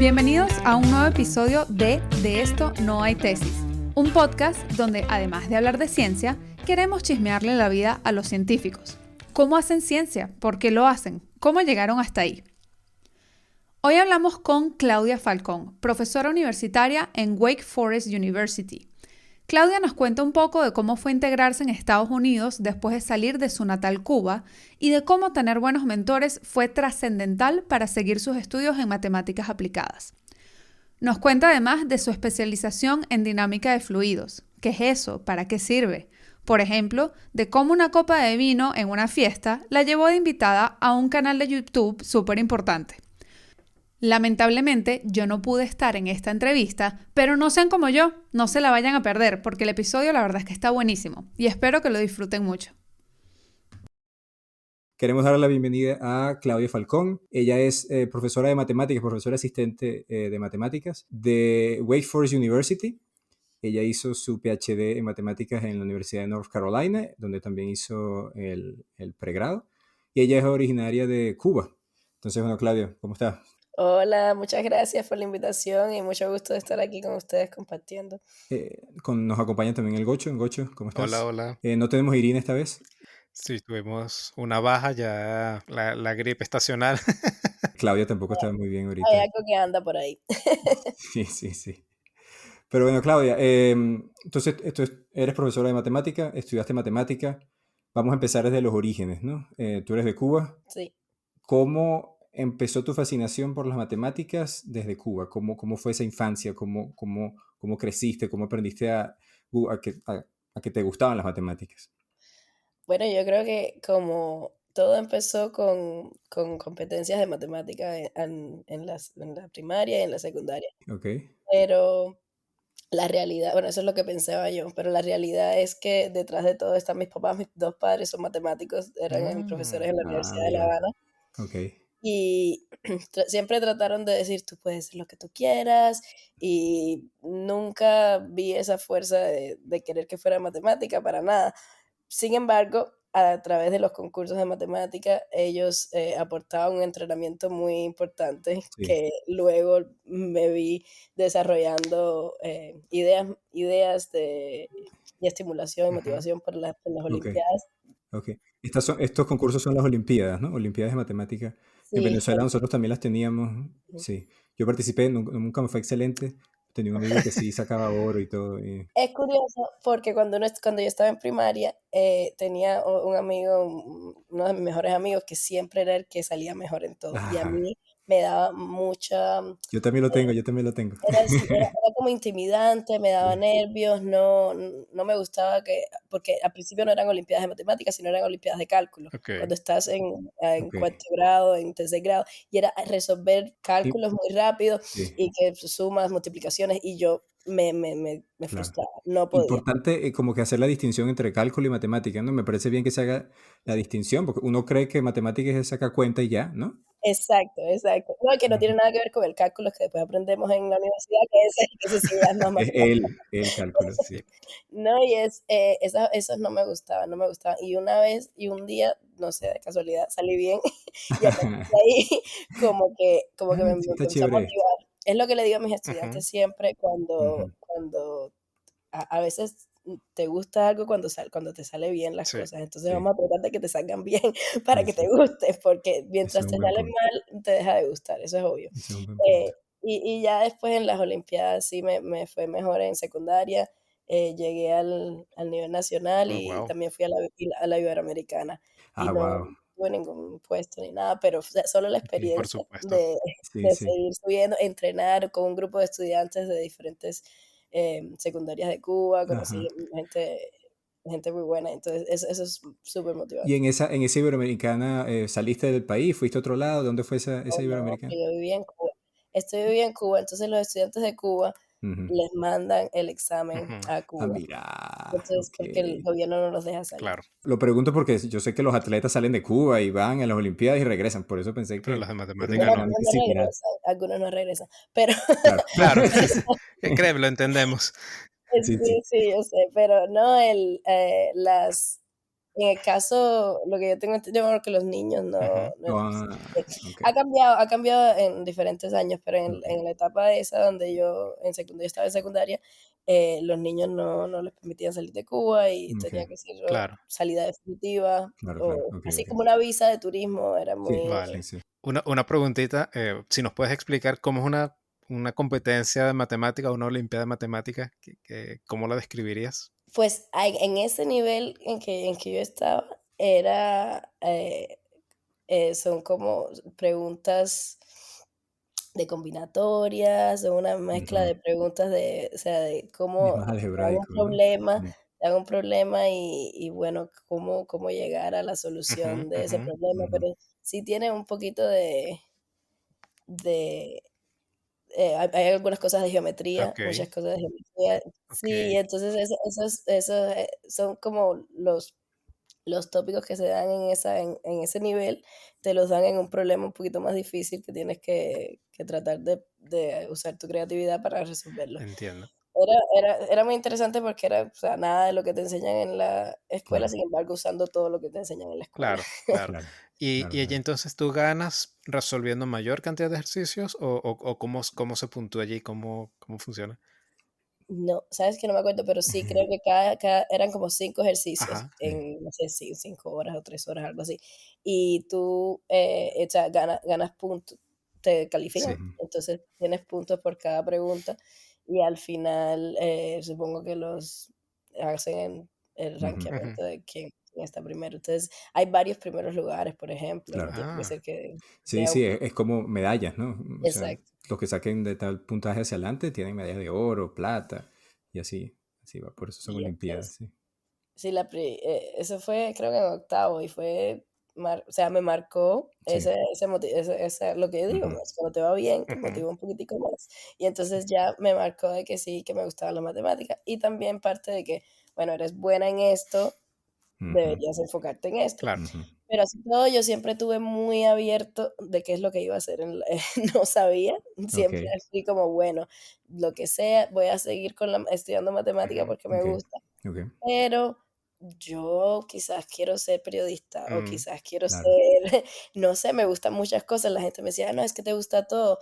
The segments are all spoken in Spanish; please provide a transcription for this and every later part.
Bienvenidos a un nuevo episodio de esto no hay tesis, un podcast donde además de hablar de ciencia, queremos chismearle la vida a los científicos. ¿Cómo hacen ciencia? ¿Por qué lo hacen? ¿Cómo llegaron hasta ahí? Hoy hablamos con Claudia Falcón, profesora universitaria en Wake Forest University. Claudia nos cuenta un poco de cómo fue integrarse en Estados Unidos después de salir de su natal Cuba y de cómo tener buenos mentores fue trascendental para seguir sus estudios en matemáticas aplicadas. Nos cuenta además de su especialización en dinámica de fluidos. ¿Qué es eso? ¿Para qué sirve? Por ejemplo, de cómo una copa de vino en una fiesta la llevó de invitada a un canal de YouTube súper importante. Lamentablemente, yo no pude estar en esta entrevista, pero no sean como yo, no se la vayan a perder, porque el episodio la verdad es que está buenísimo y espero que lo disfruten mucho. Queremos darle la bienvenida a Claudia Falcón. Ella es profesora de matemáticas, profesora asistente de matemáticas de Wake Forest University. Ella hizo su PhD en matemáticas en la Universidad de North Carolina, donde también hizo el pregrado. Y ella es originaria de Cuba. Entonces, bueno, Claudia, ¿cómo estás? Hola, muchas gracias por la invitación y mucho gusto de estar aquí con ustedes compartiendo. Nos acompaña también el Gocho. Gocho, ¿cómo estás? Hola. ¿No tenemos Irina esta vez? Sí, tuvimos una baja ya, la gripe estacional. Claudia tampoco está muy bien ahorita. Hay algo que anda por ahí. Sí. Pero bueno, Claudia, entonces eres profesora de matemática, estudiaste matemática. Vamos a empezar desde los orígenes, ¿no? Tú eres de Cuba. Sí. ¿Cómo empezó tu fascinación por las matemáticas desde Cuba? ¿Cómo fue esa infancia? ¿Cómo creciste? ¿Cómo aprendiste a que te gustaban las matemáticas? Bueno, yo creo que como todo empezó con competencias de matemática en la primaria y en la secundaria. Ok. Pero la realidad, bueno, eso es lo que pensaba yo, pero la realidad es que detrás de todo están mis papás. Mis dos padres son matemáticos, eran profesores en la Universidad de La Habana. Ok. Y siempre trataron de decir, tú puedes hacer lo que tú quieras, y nunca vi esa fuerza de querer que fuera matemática, para nada. Sin embargo, a través de los concursos de matemática, ellos aportaban un entrenamiento muy importante, Sí. que luego me vi desarrollando ideas de estimulación y motivación por las Olimpiadas. Ok. Estos concursos son las Olimpiadas, ¿no? Olimpiadas de Matemática. En Sí, Venezuela nosotros también las teníamos. Sí. Yo participé, nunca me fue excelente. Tenía un amigo que sí sacaba oro y todo. Es curioso porque cuando yo estaba en primaria, tenía un amigo, uno de mis mejores amigos, que siempre era el que salía mejor en todo. Y a Ajá. mí me daba mucha... Yo también lo tengo. Era como intimidante, me daba nervios, no me gustaba porque al principio no eran olimpiadas de matemáticas, sino eran olimpiadas de cálculo. Ok. Cuando estás en Ok. cuarto grado, en tercer grado, y era resolver cálculos muy rápido Sí. y que sumas, multiplicaciones, y yo me Claro. frustraba, no podía. Importante como que hacer la distinción entre cálculo y matemática, ¿no? Me parece bien que se haga la distinción, porque uno cree que matemáticas es sacar cuenta y ya, ¿no? Exacto. No, que no tiene nada que ver con el cálculo que después aprendemos en la universidad, que ese sí ya es más Es matemático. el cálculo, sí. No, y esos no me gustaban. Y un día, no sé, de casualidad, salí bien, y a partir de ahí como que me Sí, está empezó a chévere. motivar. Es lo que le digo a mis Ujú. estudiantes siempre cuando a veces te gusta algo cuando te sale bien las Sí. cosas. Entonces Sí. vamos a tratar de que te salgan bien para Sí, que sí. te guste, porque Ese mientras es te un buen salen punto. mal, te deja de gustar, eso es obvio. Ese es un buen punto. Y ya después en las Olimpiadas sí me fue mejor en secundaria. Llegué al nivel nacional Oh, y wow. también fui a la Iberoamericana. Y no Wow. tuve ningún puesto ni nada, pero solo la Por experiencia supuesto. Sí, de sí. seguir subiendo, entrenar con un grupo de estudiantes de diferentes secundarias de Cuba, conocí gente muy buena, entonces eso es súper motivante. Y en esa Iberoamericana, ¿saliste del país? ¿Fuiste a otro lado? ¿Dónde fue esa No, Iberoamericana? que yo vivía en Cuba. Viví en Cuba, entonces los estudiantes de Cuba Ujú. les mandan el examen Ujú. a Ah, Cuba. mira. Entonces, porque el Ok. gobierno no los deja salir. Claro. Lo pregunto porque yo sé que los atletas salen de Cuba y van a las Olimpiadas y regresan. Por eso pensé Pero las que de era matemática una no. gran disciplina. Algunos no regresan, pero Claro. Claro. Créeme, lo entendemos. Sí, sí. sí, yo sé, pero no, En el caso, lo que yo tengo entendido es que los niños no, Ujú. no Ok, ha cambiado en diferentes años, pero ok. en la etapa esa donde yo estaba en secundaria, los niños no les permitían salir de Cuba y Ok, tenía que ser Claro, salida definitiva, claro, claro. o Ok, así ok. como una visa de turismo, era Sí, muy... sí, vale. sí. Una preguntita, si nos puedes explicar cómo es una competencia de matemática, una olimpiada de matemáticas, ¿cómo la describirías? Pues en ese nivel en que yo estaba, era, son como preguntas de combinatorias, o una mezcla Ujú. de preguntas de, o sea, de Es cómo más te algebraico, ¿no? Mm, dan un problema y bueno, cómo llegar a la Ujú, solución de ese ujú. problema, ujú. pero sí tiene un poquito de hay algunas cosas de geometría, Ok, muchas cosas de geometría. Sí, ok, entonces son como los tópicos que se dan en ese nivel, te los dan en un problema un poquito más difícil que tienes que tratar de usar tu creatividad para resolverlo. entiendo. Era muy interesante porque era, o sea, nada de lo que te enseñan en la escuela, Claro, sin embargo, usando todo lo que te enseñan en la escuela. Claro, claro. claro, Y claro, allí claro. entonces tú ganas resolviendo mayor cantidad de ejercicios o cómo se puntúa allí, cómo funciona. No, sabes que no me acuerdo, pero sí creo que cada eran como 5 ejercicios Ajá, Sí. en, no sé si 5 horas o 3 horas, algo así. Y tú, o sea, ganas puntos, te califican, sí. Ujú, entonces tienes puntos por cada pregunta y al final, supongo que los hacen el ujú. Ujú. rankeamiento de quién está primero. Entonces, hay varios primeros lugares, por ejemplo, no Claro. tiene que Ah, ser que Sí, sea sí, un... es como medallas, ¿no? O sea, Exacto. los que saquen de tal puntaje hacia adelante tienen medallas de oro, plata, y así va. Por eso son Y olimpiadas, entonces sí. sí, eso fue creo que en octavo y fue, o sea, me marcó Sí. lo que yo digo, Ujú, pues, cuando te va bien, te ujú, motiva un poquitico más. Y entonces ya me marcó de que sí, que me gustaba la matemática y también parte de que, bueno, eres buena en esto, ujú, deberías enfocarte en esto. claro. ujú. Pero así todo, yo siempre tuve muy abierto de qué es lo que iba a hacer no sabía, Ok, siempre fui como, bueno, lo que sea, voy a seguir estudiando matemática Ujú, porque me ok, gusta, ok. pero yo quizás quiero ser periodista o mm, quizás quiero Claro. ser, no sé, me gustan muchas cosas. La gente me decía: "Ah, no, es que te gusta todo".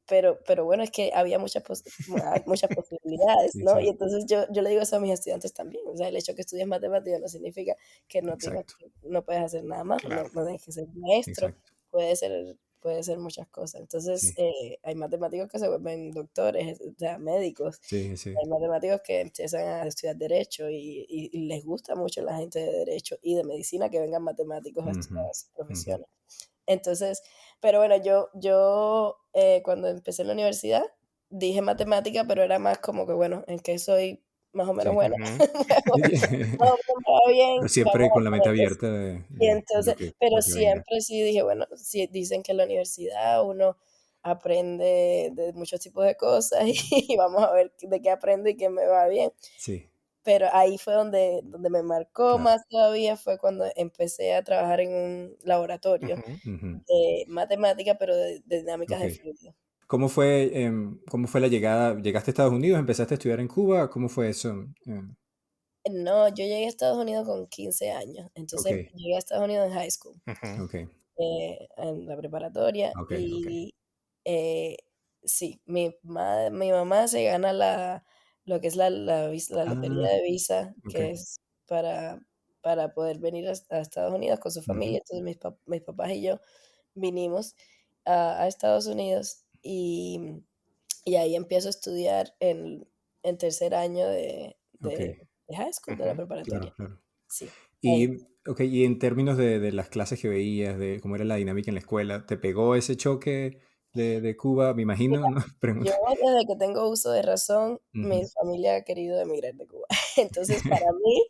Pero bueno, es que había muchas posibilidades, Sí, ¿no? sí. Y entonces yo le digo eso a mis estudiantes también. O sea, el hecho que estudies matemáticas no significa que Exacto, no puedes hacer nada más, claro. no tienes que ser maestro, exacto. puede ser muchas cosas. Entonces, Sí, hay matemáticos que se vuelven doctores, o sea, médicos. sí, sí. Hay matemáticos que empiezan a estudiar derecho y les gusta mucho la gente de derecho y de medicina que vengan matemáticos a Ujú, estudiar sus ujú. profesiones. Entonces, pero bueno, cuando empecé en la universidad dije matemática, pero era más como que, bueno, en qué soy más o menos Sí. buena. Ujú, Todo me va bien, Pero vamos siempre con a la poner mente eso. abierta Y de entonces, pero lo que venga. siempre sí dije, bueno, sí dicen que en la universidad uno aprende de muchos tipos de cosas y vamos a ver de qué aprendo y qué me va bien. Sí, Pero ahí fue donde me marcó claro. más todavía, fue cuando empecé a trabajar en un laboratorio ujú. Ujú, de matemática, pero de dinámicas ok. de fluido. Cómo fue la llegada? ¿Llegaste a Estados Unidos? ¿Empezaste a estudiar en Cuba? ¿Cómo fue eso? No, yo llegué a Estados Unidos con 15 años, Ok, entonces llegué a Estados Unidos en high school, Ujú, ok, en la preparatoria, ok, ok. y eh, sí, mi mamá se gana lo que es la lotería Ah, de visa, ok. que es para poder venir a Estados Unidos con su Ujú, familia. Entonces mis papás y yo vinimos a Estados Unidos y ahí empiezo a estudiar en tercer año ok, de high school, de la ujú. claro, preparatoria. claro. Sí, ahí. Y en términos de las clases que veías, de cómo era la dinámica en la escuela, ¿te pegó ese choque de Cuba? Me imagino, ¿no? Yo Pregunta. desde que tengo uso de razón, mi Ujú, familia ha querido emigrar de Cuba. Entonces,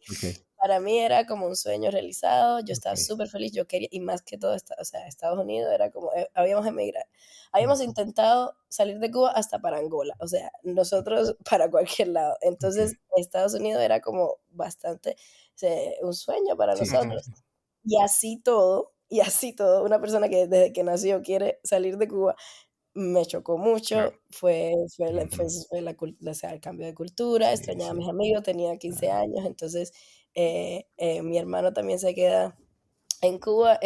ok, para mí era como un sueño realizado, yo ok. estaba súper feliz, yo quería, y más que todo, o sea, Estados Unidos era como, habíamos emigrado, habíamos Ujú, intentado salir de Cuba hasta para Angola, o sea, nosotros para cualquier lado. ok. Entonces, Estados Unidos era como bastante, un sueño para Sí, Ujú. nosotros. Y así todo, una persona que desde que nació quiere salir de Cuba, me chocó mucho, Claro. fue Ujú. o sea, el cambio de cultura, Sí, extrañaba a sí. mis amigos, tenía 15 Claro. años, entonces mi hermano también se queda en Cuba,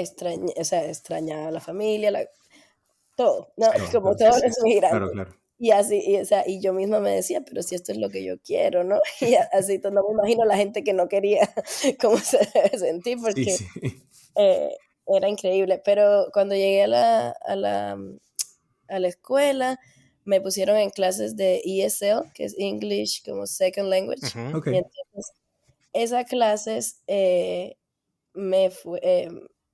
o sea, extrañaba a la familia, todo, ¿no? Sí, Todo, Como todo, sí, todos sí. los Claro, inmigrantes. claro. Y así, o sea, y yo misma me decía, pero si esto es lo que yo quiero, ¿no? Y así, no me imagino la gente que no quería cómo se debe sentir, Sí, porque sí. eh, era increíble. Pero cuando llegué a la escuela, me pusieron en clases de ESL, que es English como Second Language. Ujú. Ok. Y entonces, esas clases me fue,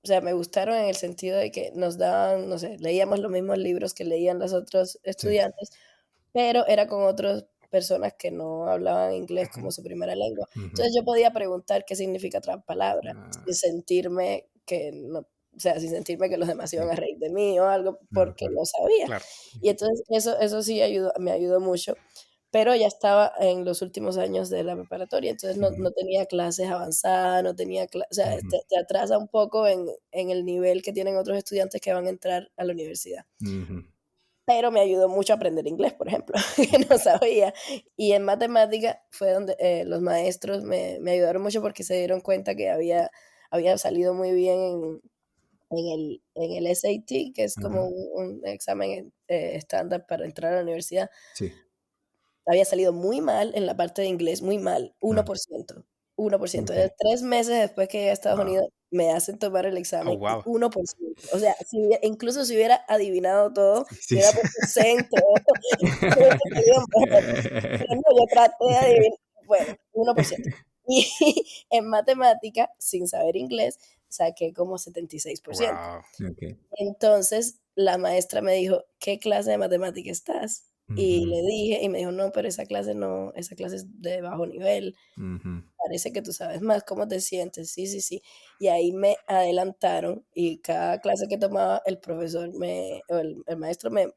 o sea, me gustaron en el sentido de que nos daban, no sé, leíamos los mismos libros que leían los otros Sí. estudiantes, pero era con otras personas que no hablaban inglés Ujú. como su primera lengua. Ujú. Entonces yo podía preguntar qué significa otra palabra, Ah, sin sentirme que no, o sea, sin sentirme que los demás iban sí. a reír de mí o algo, Claro, porque claro. no sabía. Claro. Y entonces eso sí me ayudó mucho, pero ya estaba en los últimos años de la preparatoria, entonces Ujú. no tenía clases avanzadas, no tenía o sea, Ujú. te atrasa un poco en el nivel que tienen otros estudiantes que van a entrar a la universidad. Ujú. Pero me ayudó mucho a aprender inglés, por ejemplo, que no sabía. Y en matemática fue donde los maestros me ayudaron mucho porque se dieron cuenta que había salido muy bien en el SAT, que es como Ajá. un examen estándar para entrar a la universidad. Sí. Había salido muy mal en la parte de inglés, muy mal, Ah, 1%, 1%. ok. De 3 meses después que llegué a Estados Wow. Unidos, me hacen tomar el Oh, examen y wow. 1%. O sea, incluso si hubiera adivinado todo, Sí, si sí, hubiera sí. puesto centro, hubiese salido mejor. Pero no, yo traté de adivinar, bueno, 1%. Y en matemática, sin saber inglés, saqué como 76%. Wow. Ok. Entonces, la maestra me dijo: "¿Qué clase de matemática estás?". Y Ujú. le dije, y me dijo: "No, pero esa clase no, esa clase es de bajo nivel, Ujú. parece que tú sabes más, ¿cómo te sientes?". "Sí, sí, sí". Y ahí me adelantaron, y cada clase que tomaba el profesor o el maestro me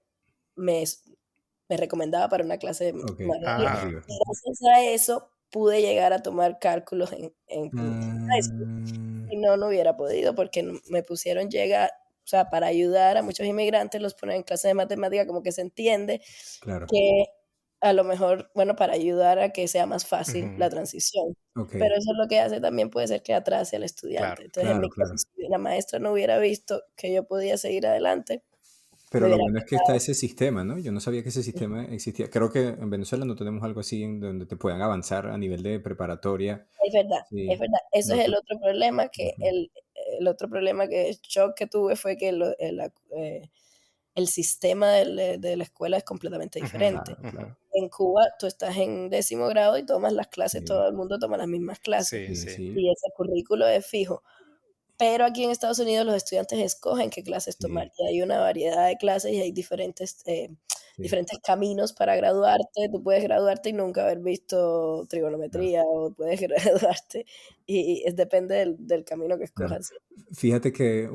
me recomendaba para una clase Ok. más arriba. Más Ah, arriba. Y gracias a eso pude llegar a tomar cálculos en high school. Ah, Si no, no hubiera podido, porque me pusieron o sea, para ayudar a muchos inmigrantes, los ponen en clases de matemática, como que se entiende claro. que a lo mejor, bueno, para ayudar a que sea más fácil ujú. la transición. Ok. Pero eso es lo que hace también puede ser que atrase al estudiante. Claro. Entonces, en Claro, mi caso, claro. si la maestra no hubiera visto que yo podía seguir adelante, me Pero lo hubiera bueno es que está quedado. ese sistema, ¿no? Yo no sabía que ese sistema existía. Creo que en Venezuela no tenemos algo así en donde te puedan avanzar a nivel de preparatoria. Es verdad, es Sí. verdad. Eso No, es el otro problema, que ujú. el otro problema que shock que tuve fue que el sistema de la escuela es completamente Ujú, diferente. Claro, ujú. claro. En Cuba, tú estás en 10º grado y tomas las clases, Sí, todo el mundo toma las mismas clases, Sí, sí, sí. sí, y ese currículo es fijo. Pero aquí en Estados Unidos los estudiantes escogen qué clases tomar, sí, y hay una variedad de clases y hay sí. diferentes caminos para graduarte. Tú puedes graduarte y nunca haber visto Claro, trigonometría, o puedes graduarte y depende del camino que claro. escojas. Fíjate que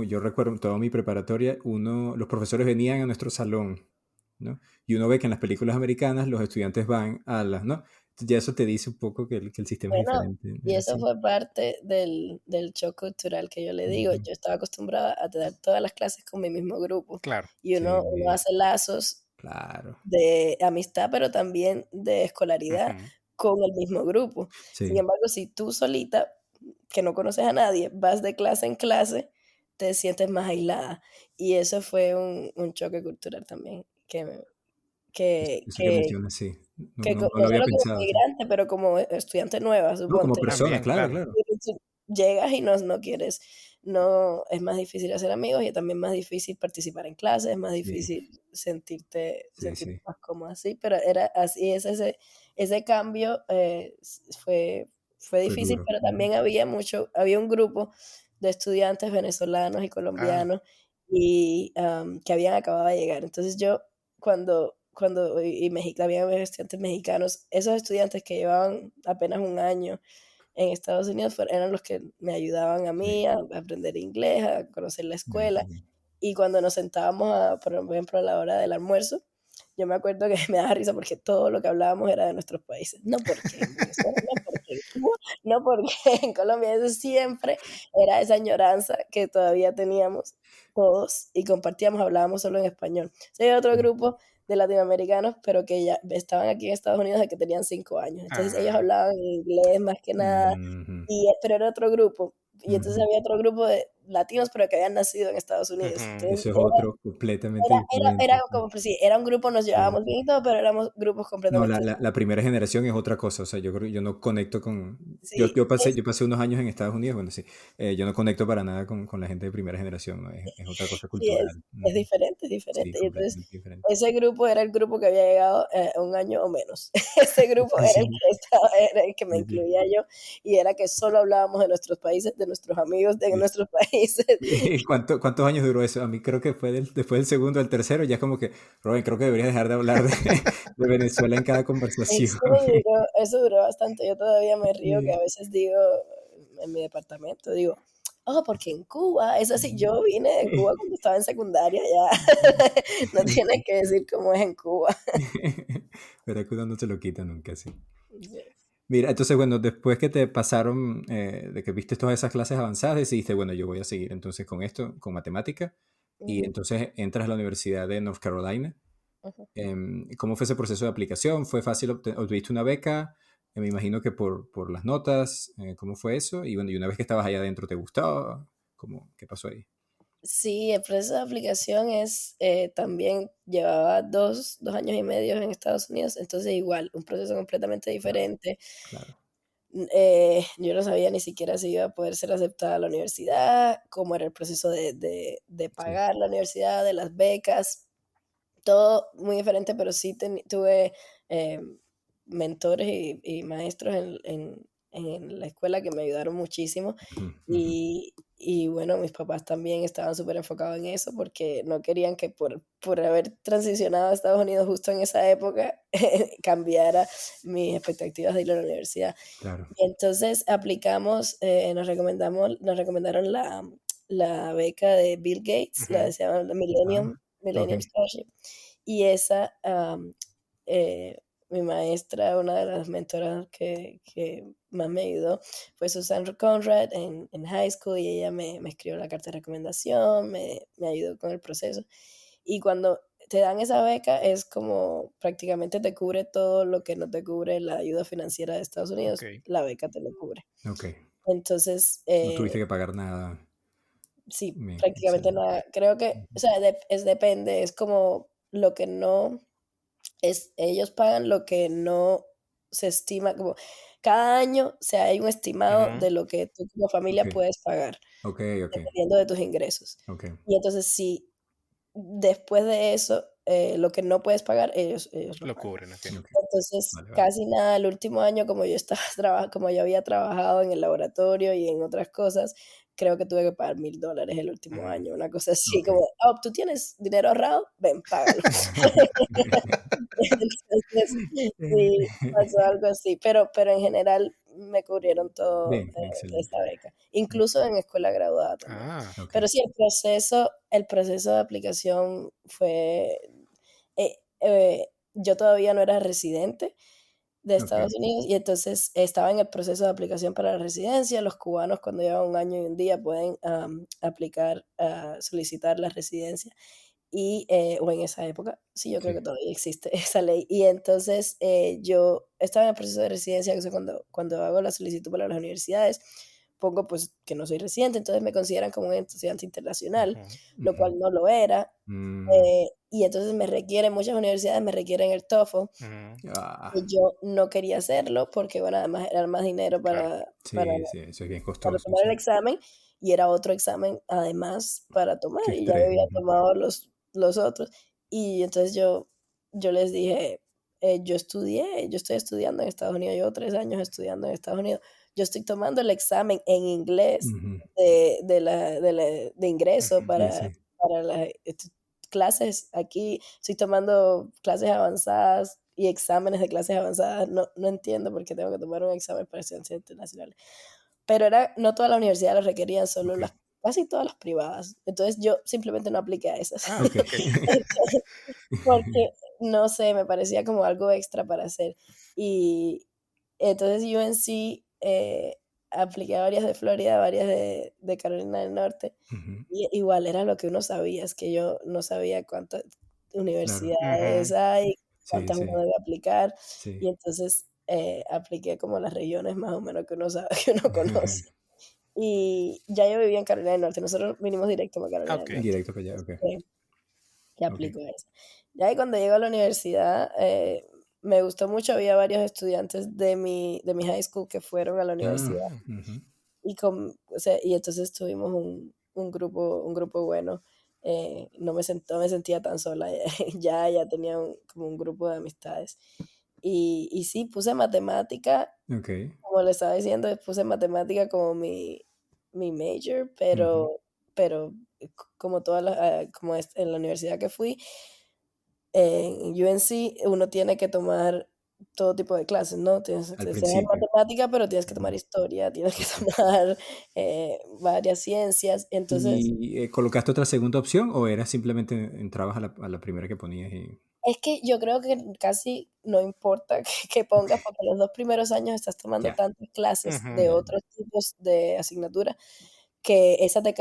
yo recuerdo toda mi preparatoria, los profesores venían a nuestro salón, ¿no? Y uno ve que en las películas americanas los estudiantes van ¿no? Ya eso te dice un poco que el sistema es Bueno, diferente. y eso Sí. fue parte del shock cultural que yo le digo. Ujú. Yo estaba acostumbrada a tener todas las clases con mi mismo grupo, Claro. y uno Sí, hace lazos claro. de amistad, pero también de escolaridad Ujú. con el mismo grupo. Sin Sí. embargo, si tú solita, que no conoces a nadie, vas de clase en clase, te sientes más aislada. Y eso fue un choque cultural también, que Eso que que mencionas, sí. No, que no, co no no lo había solo como pensado, sí. inmigrante, pero como estudiante nueva, No, como suponte. persona, También, claro, claro. claro. Y tú llegas y no quieres, no, es más difícil hacer amigos, y también más difícil participar en clases, es más Sí, difícil sí, sentirte sí. más cómodo así, pero era así, ese cambio, fue Fue difícil, duro. pero Ujú. también había un grupo de estudiantes venezolanos y Ah, colombianos, y, que habían acabado de llegar. Entonces yo, había estudiantes mexicanos, esos estudiantes que llevaban apenas un año en Estados Unidos eran los que me ayudaban a Sí. mí a aprender inglés, a conocer la Ya, qué escuela. bien. Y cuando nos sentábamos, por ejemplo, a la hora del almuerzo, yo me acuerdo que me daba risa porque todo lo que hablábamos era de nuestros países. No, porque en Venezuela, no, porque en Cuba, no, porque en Colombia eso siempre era esa añoranza que todavía teníamos todos y compartíamos, hablábamos solo en español. Hay otro grupo de latinoamericanos, pero que ya estaban aquí en Estados Unidos desde que tenían 5 años. Entonces ellos hablaban inglés más que nada, Ujú, pero era otro grupo. Y entonces ujú. había otro grupo de latinos, pero que habían nacido en Estados Unidos. Ujú. Entonces Eso es otro completamente era diferente. como, pues sí, era un grupo, nos Sí. llevábamos bien y todo, pero éramos grupos No, completamente la primera generación es otra cosa, o sea, yo creo que yo no conecto con... sí, Yo pasé unos años en Estados Unidos, bueno, sí, yo no conecto para nada con la gente de primera generación, ¿no? Es otra cosa sí, cultural. es Ujú. diferente, es Sí, diferente. Y entonces, completamente diferente. ese grupo era el grupo que había llegado un año o menos. Ese grupo era el Sí, que era el que me sí, sí. incluía yo, y era que solo hablábamos de nuestros países, de nuestros amigos de Sí. nuestros países. ¿Cuántos años duró eso? A mí creo que fue después del segundo al tercero, ya como que, Robin, creo que deberías dejar de hablar de Venezuela en cada conversación. Eso duró bastante. Yo todavía me río que Sí. a veces digo en mi departamento, digo, oh, porque en Cuba, es así, yo vine de Cuba cuando estaba en secundaria, ya no tienes que decir cómo es en Cuba. Pero que uno no se lo quita nunca, sí. Sí. Mira, entonces, bueno, después que te pasaron, de que viste todas esas clases avanzadas, decidiste, bueno, yo voy a seguir entonces con esto, con matemática, y Ujú, entonces entras a la Universidad de North Carolina. ujú. ¿Cómo fue ese proceso de aplicación? ¿Fue fácil? ¿Obtuviste una beca? Me imagino que por las notas, ¿cómo fue eso? Y bueno, y una vez que estabas allá adentro, ¿te gustaba? ¿Qué pasó ahí? Sí, el proceso de aplicación también llevaba dos años y medio en Estados Unidos, entonces igual, un proceso completamente Claro, diferente. claro. Yo no sabía ni siquiera si iba a poder ser aceptada a la universidad, cómo era el proceso de Sí. pagar la universidad, de las becas, todo muy diferente, pero sí tuve eh, mentores y maestros en la escuela que me ayudaron muchísimo. Ujú, ujú. Y bueno, mis papás también estaban súper enfocados en eso porque no querían que por haber transicionado a Estados Unidos justo en esa época cambiara mis expectativas de ir a la universidad. Claro. Y entonces aplicamos, nos recomendaron la beca de Bill Gates, Ujú. se llama la Ah, ok. Millennium Scholarship. Y esa, eh, mi maestra, una de las mentoras que más me ayudó, fue Susan Conrad en high school, y ella me escribió la carta de recomendación, me ayudó con el proceso. Y cuando te dan esa beca es como prácticamente te cubre todo lo que no te cubre la ayuda financiera de Estados Ok. Unidos, la beca te lo cubre. Ok. Entonces, No tuviste que pagar nada. sí, Bien, prácticamente excelente. nada. Creo que, o Ujú. sea, depende, es como lo que no ellos pagan lo que no se estima, como cada año, o sea, hay un estimado Ujú. de lo que tú como Ok, familia puedes pagar, ok, ok, dependiendo de tus ingresos. ok. Y entonces, si después de eso, lo que no puedes pagar, ellos lo Lo pagan. cubren, ok. Ok. Entonces, Vale, vale. casi nada, el último año, como yo estaba como yo había trabajado en el laboratorio y en otras cosas, creo que tuve que pagar $1,000 el último Ujú. año, una cosa así, Ok. como, oh, ¿tú tienes dinero ahorrado? Ven, págalo. Entonces, sí, pasó algo así, pero en general me cubrieron todo Bien, excelente. esa beca, incluso en escuela graduada también. Ah, Ok. Pero sí, el proceso de aplicación fue, yo todavía no era residente de Ok. Estados Unidos, y entonces estaba en el proceso de aplicación para la residencia. Los cubanos cuando llevan un año y un día pueden aplicar, solicitar la residencia, o en esa época, sí, yo creo Sí. que todavía existe esa ley. Y entonces yo estaba en el proceso de residencia, que es cuando hago la solicitud para las universidades, pongo pues que no soy residente, entonces me consideran como un estudiante internacional, ujú. lo Ujú. cual no lo era. Mm, Y entonces muchas universidades me requieren el TOEFL, Ujú. y ah, yo no quería hacerlo porque, bueno, además era más dinero Claro. para, sí, sí, eso es bien para costoso, tomar el sí. examen, y era otro examen además para tomar, Qué y ya estrés. había Ujú. tomado los otros. Y entonces yo les dije, yo estoy estudiando en Estados Unidos, llevo 3 años estudiando en Estados Unidos, yo estoy tomando el examen en inglés Ujú. de ingreso Ujú. Sí, para, sí. para las clases aquí, estoy tomando clases avanzadas y exámenes de clases avanzadas, no entiendo por qué tengo que tomar un examen para estudiantes internacionales. Pero no todas las universidades lo requerían, solo Ok. casi todas las privadas. Entonces yo simplemente no apliqué a esas. Ah, Ok. ok. Entonces, porque, no sé, me parecía como algo extra para hacer. Y entonces UNC, apliqué a varias de Florida, varias de Carolina del Norte, Ujú, y igual era lo que uno sabía, es que yo no sabía cuántas claro. universidades Ujú. hay, Sí, cuántas sí, uno debe aplicar, y sí. entonces apliqué como las regiones más o menos que uno sabe, que uno conoce. Y ya yo vivía en Carolina del Norte, nosotros vinimos directo para Ah, Carolina del ok. Norte, Directo para allá, ok. que Ok. aplico a eso. Ya ahí cuando llego a la universidad, me gustó mucho, había varios estudiantes de mi high school que fueron a la Ah, universidad, ujú. o sea, y entonces tuvimos un grupo bueno. No me sentía tan sola, ya tenía como un grupo de amistades. Y sí, puse matemática, Ok. como le estaba diciendo, puse matemática como mi major, Ujú. pero como como en la universidad que fui, en UNC uno tiene que tomar todo tipo de clases, ¿no? Al Te enseñan principio. matemática, pero tienes que tomar Ujú. historia, tienes que Ok. tomar varias ciencias. Entonces, ¿Y colocaste otra segunda opción o era simplemente entrabas a la primera que ponías y... es que yo creo que casi no importa que pongas, porque los 2 primeros años estás tomando Ya. tantas clases de Ujú. otros tipos de asignatura que esa te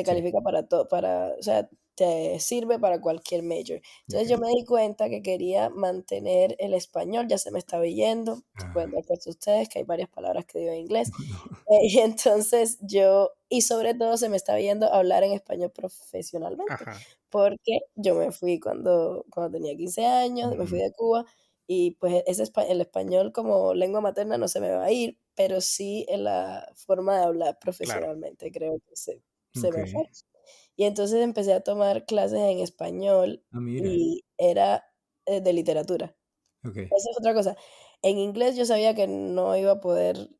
Sí. califica para todo, o sea, te sirve para cualquier major. Ok. Entonces yo me di cuenta que quería mantener el español, ya se me estaba yendo, se pueden Ah, dar cuenta ustedes que hay varias palabras que digo en inglés, no. y entonces y sobre todo se me estaba yendo a hablar en español profesionalmente, Ajá, porque yo me fui cuando tenía 15 años, me fui Ujú. de Cuba, y pues el español como lengua materna no se me va a ir, pero sí en la forma de hablar claro. profesionalmente, creo que se Ok. me fue. Y entonces empecé a tomar clases en español Ah, mira. y era de literatura. Ok. Esa es otra cosa. En inglés yo sabía que no iba a poder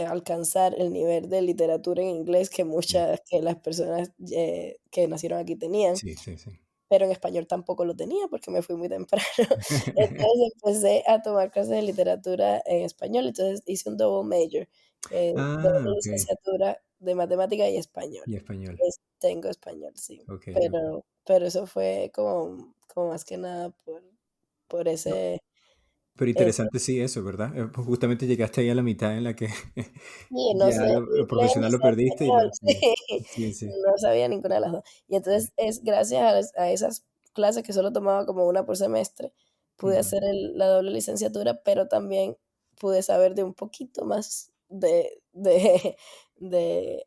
alcanzar el nivel de literatura en inglés Sí, que las personas que nacieron aquí tenían, sí, sí, sí. pero en español tampoco lo tenía porque me fui muy temprano. Entonces empecé a tomar clases de literatura en español, entonces hice un double major, Ah, doble ok. licenciatura de matemática y español. Y español. Tengo español, sí, Ok, ok. pero eso fue como más que nada por No, ese pero ese interesante sí eso, ¿verdad? Pues justamente llegaste ahí a la mitad en la que sí, no sé ya ni lo inglés ni profesional lo sé perdiste y español, lo... Sí, sí, sí, sí. no sabía ninguna de las 2. Y entonces es gracias a esas clases que solo tomaba como una por semestre, pude Ujú. hacer la doble licenciatura, pero también pude saber de un poquito más de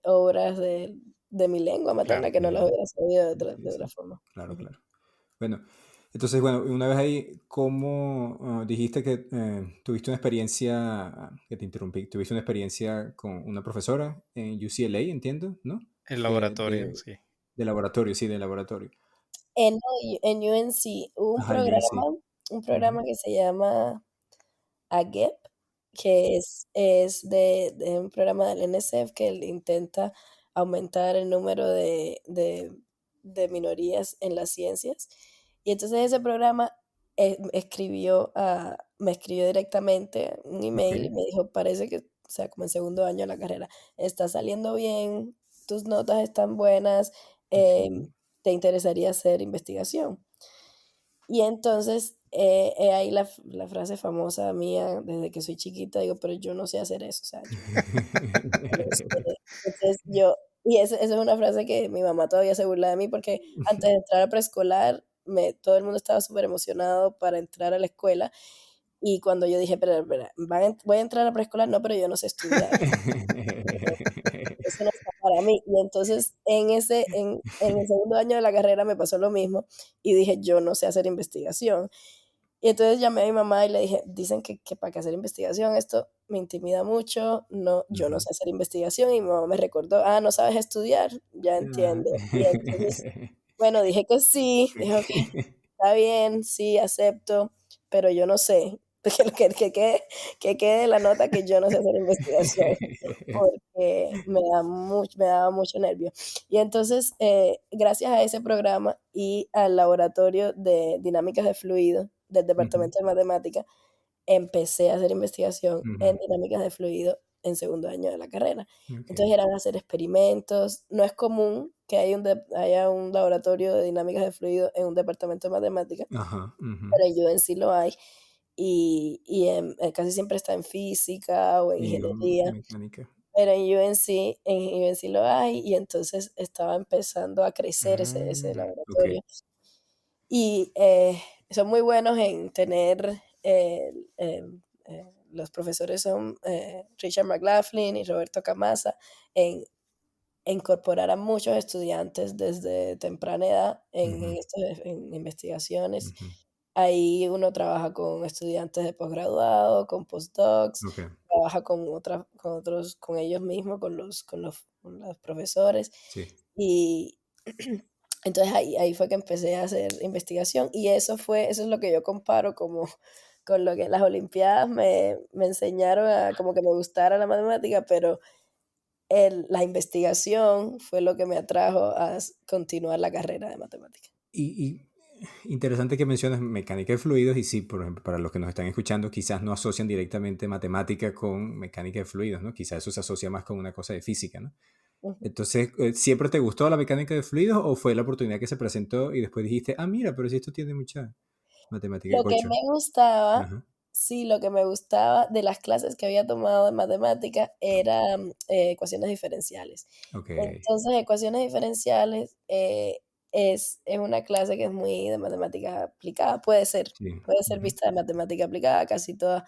obras de mi lengua materna Claro. que no las hubiera sabido de Sí, otra sí. forma. Claro, Ujú. claro. Bueno, entonces, bueno, una vez ahí, ¿cómo dijiste que tuviste una experiencia, que te interrumpí, tuviste una experiencia con una profesora en UCLA, entiendo, ¿no? El Eh, laboratorio, de, sí. de laboratorio, sí, de laboratorio. En UNC hubo un Ajá, UNC. programa, un Ujú. programa que se llama AGEP, que es de un programa del NSF que intenta aumentar el número de minorías en las ciencias. Y entonces ese programa me escribió directamente un Ok. email y me dijo, parece que, o sea, como en segundo año de la carrera, está saliendo bien, tus notas están buenas, em, Ok. ¿te interesaría hacer investigación? Y entonces, ahí la frase famosa mía desde que soy chiquita, digo, pero yo no sé hacer eso, o sea, yo no sé. Entonces y esa es una frase que mi mamá todavía se burla de mí porque antes de entrar a preescolar, todo el mundo estaba súper emocionado para entrar a la escuela y cuando yo dije, espera, espera, voy a entrar a preescolar, no, pero yo no sé estudiar. Eso no está para mí. Y entonces en el segundo año de la carrera me pasó lo mismo y dije, yo no sé hacer investigación. Y entonces llamé a mi mamá y le dije, dicen que para que hacer investigación esto me intimida mucho, no, yo no Ujú. sé hacer investigación y mi mamá me recordó, ah, no sabes estudiar, ya Ah. entiendo. Y entonces, bueno, dije que sí, dije, ok, está bien, sí, acepto, pero yo no sé, que quede la nota que yo no sé hacer investigación, porque me daba mucho nervio. Y entonces, gracias a ese programa y al laboratorio de dinámicas de fluido del Ujú, Departamento de Matemática, empecé a hacer investigación ujú. en dinámicas de fluido en segundo año de la carrera. Entonces Ok. eran hacer experimentos. No es común que haya un laboratorio de dinámicas de fluido en un departamento de matemáticas, Ajá. Ujú. pero yo en sí lo hay. casi siempre está en física o en Y ingeniería, mecánica. pero en UNC lo hay, y entonces estaba empezando a crecer ese Ok, laboratorio. Y son muy buenos en tener, los profesores son Richard McLaughlin y Roberto Camasa, en incorporar a muchos estudiantes desde temprana edad ujú, en investigaciones. ujú, Ahí uno trabaja con estudiantes de posgraduado, con postdocs, ok, trabaja con otros, con ellos mismos, con los profesores. sí. Y entonces ahí fue que empecé a hacer investigación, y eso es lo que yo comparo como con lo que las olimpiadas me enseñaron a como que me gustara la matemática, pero la investigación fue lo que me atrajo a continuar la carrera de matemática. Y interesante que mencionas mecánica de fluidos y sí, por ejemplo, para los que nos están escuchando, quizás no asocian directamente matemática con mecánica de fluidos, ¿no? Quizás eso se asocia más con una cosa de física, ¿no? Ujú. Entonces, ¿siempre te gustó la mecánica de fluidos o fue la oportunidad que se presentó y después dijiste, ah, mira, pero si esto tiene mucha matemática de Lo que cocho? me gustaba, Ajá, sí, lo que me gustaba de las clases que había tomado de matemática eran ecuaciones diferenciales. ok, Entonces, ecuaciones diferenciales es una clase que es muy de matemática aplicada, sí, puede ser ujú, vista de matemática aplicada. Casi todos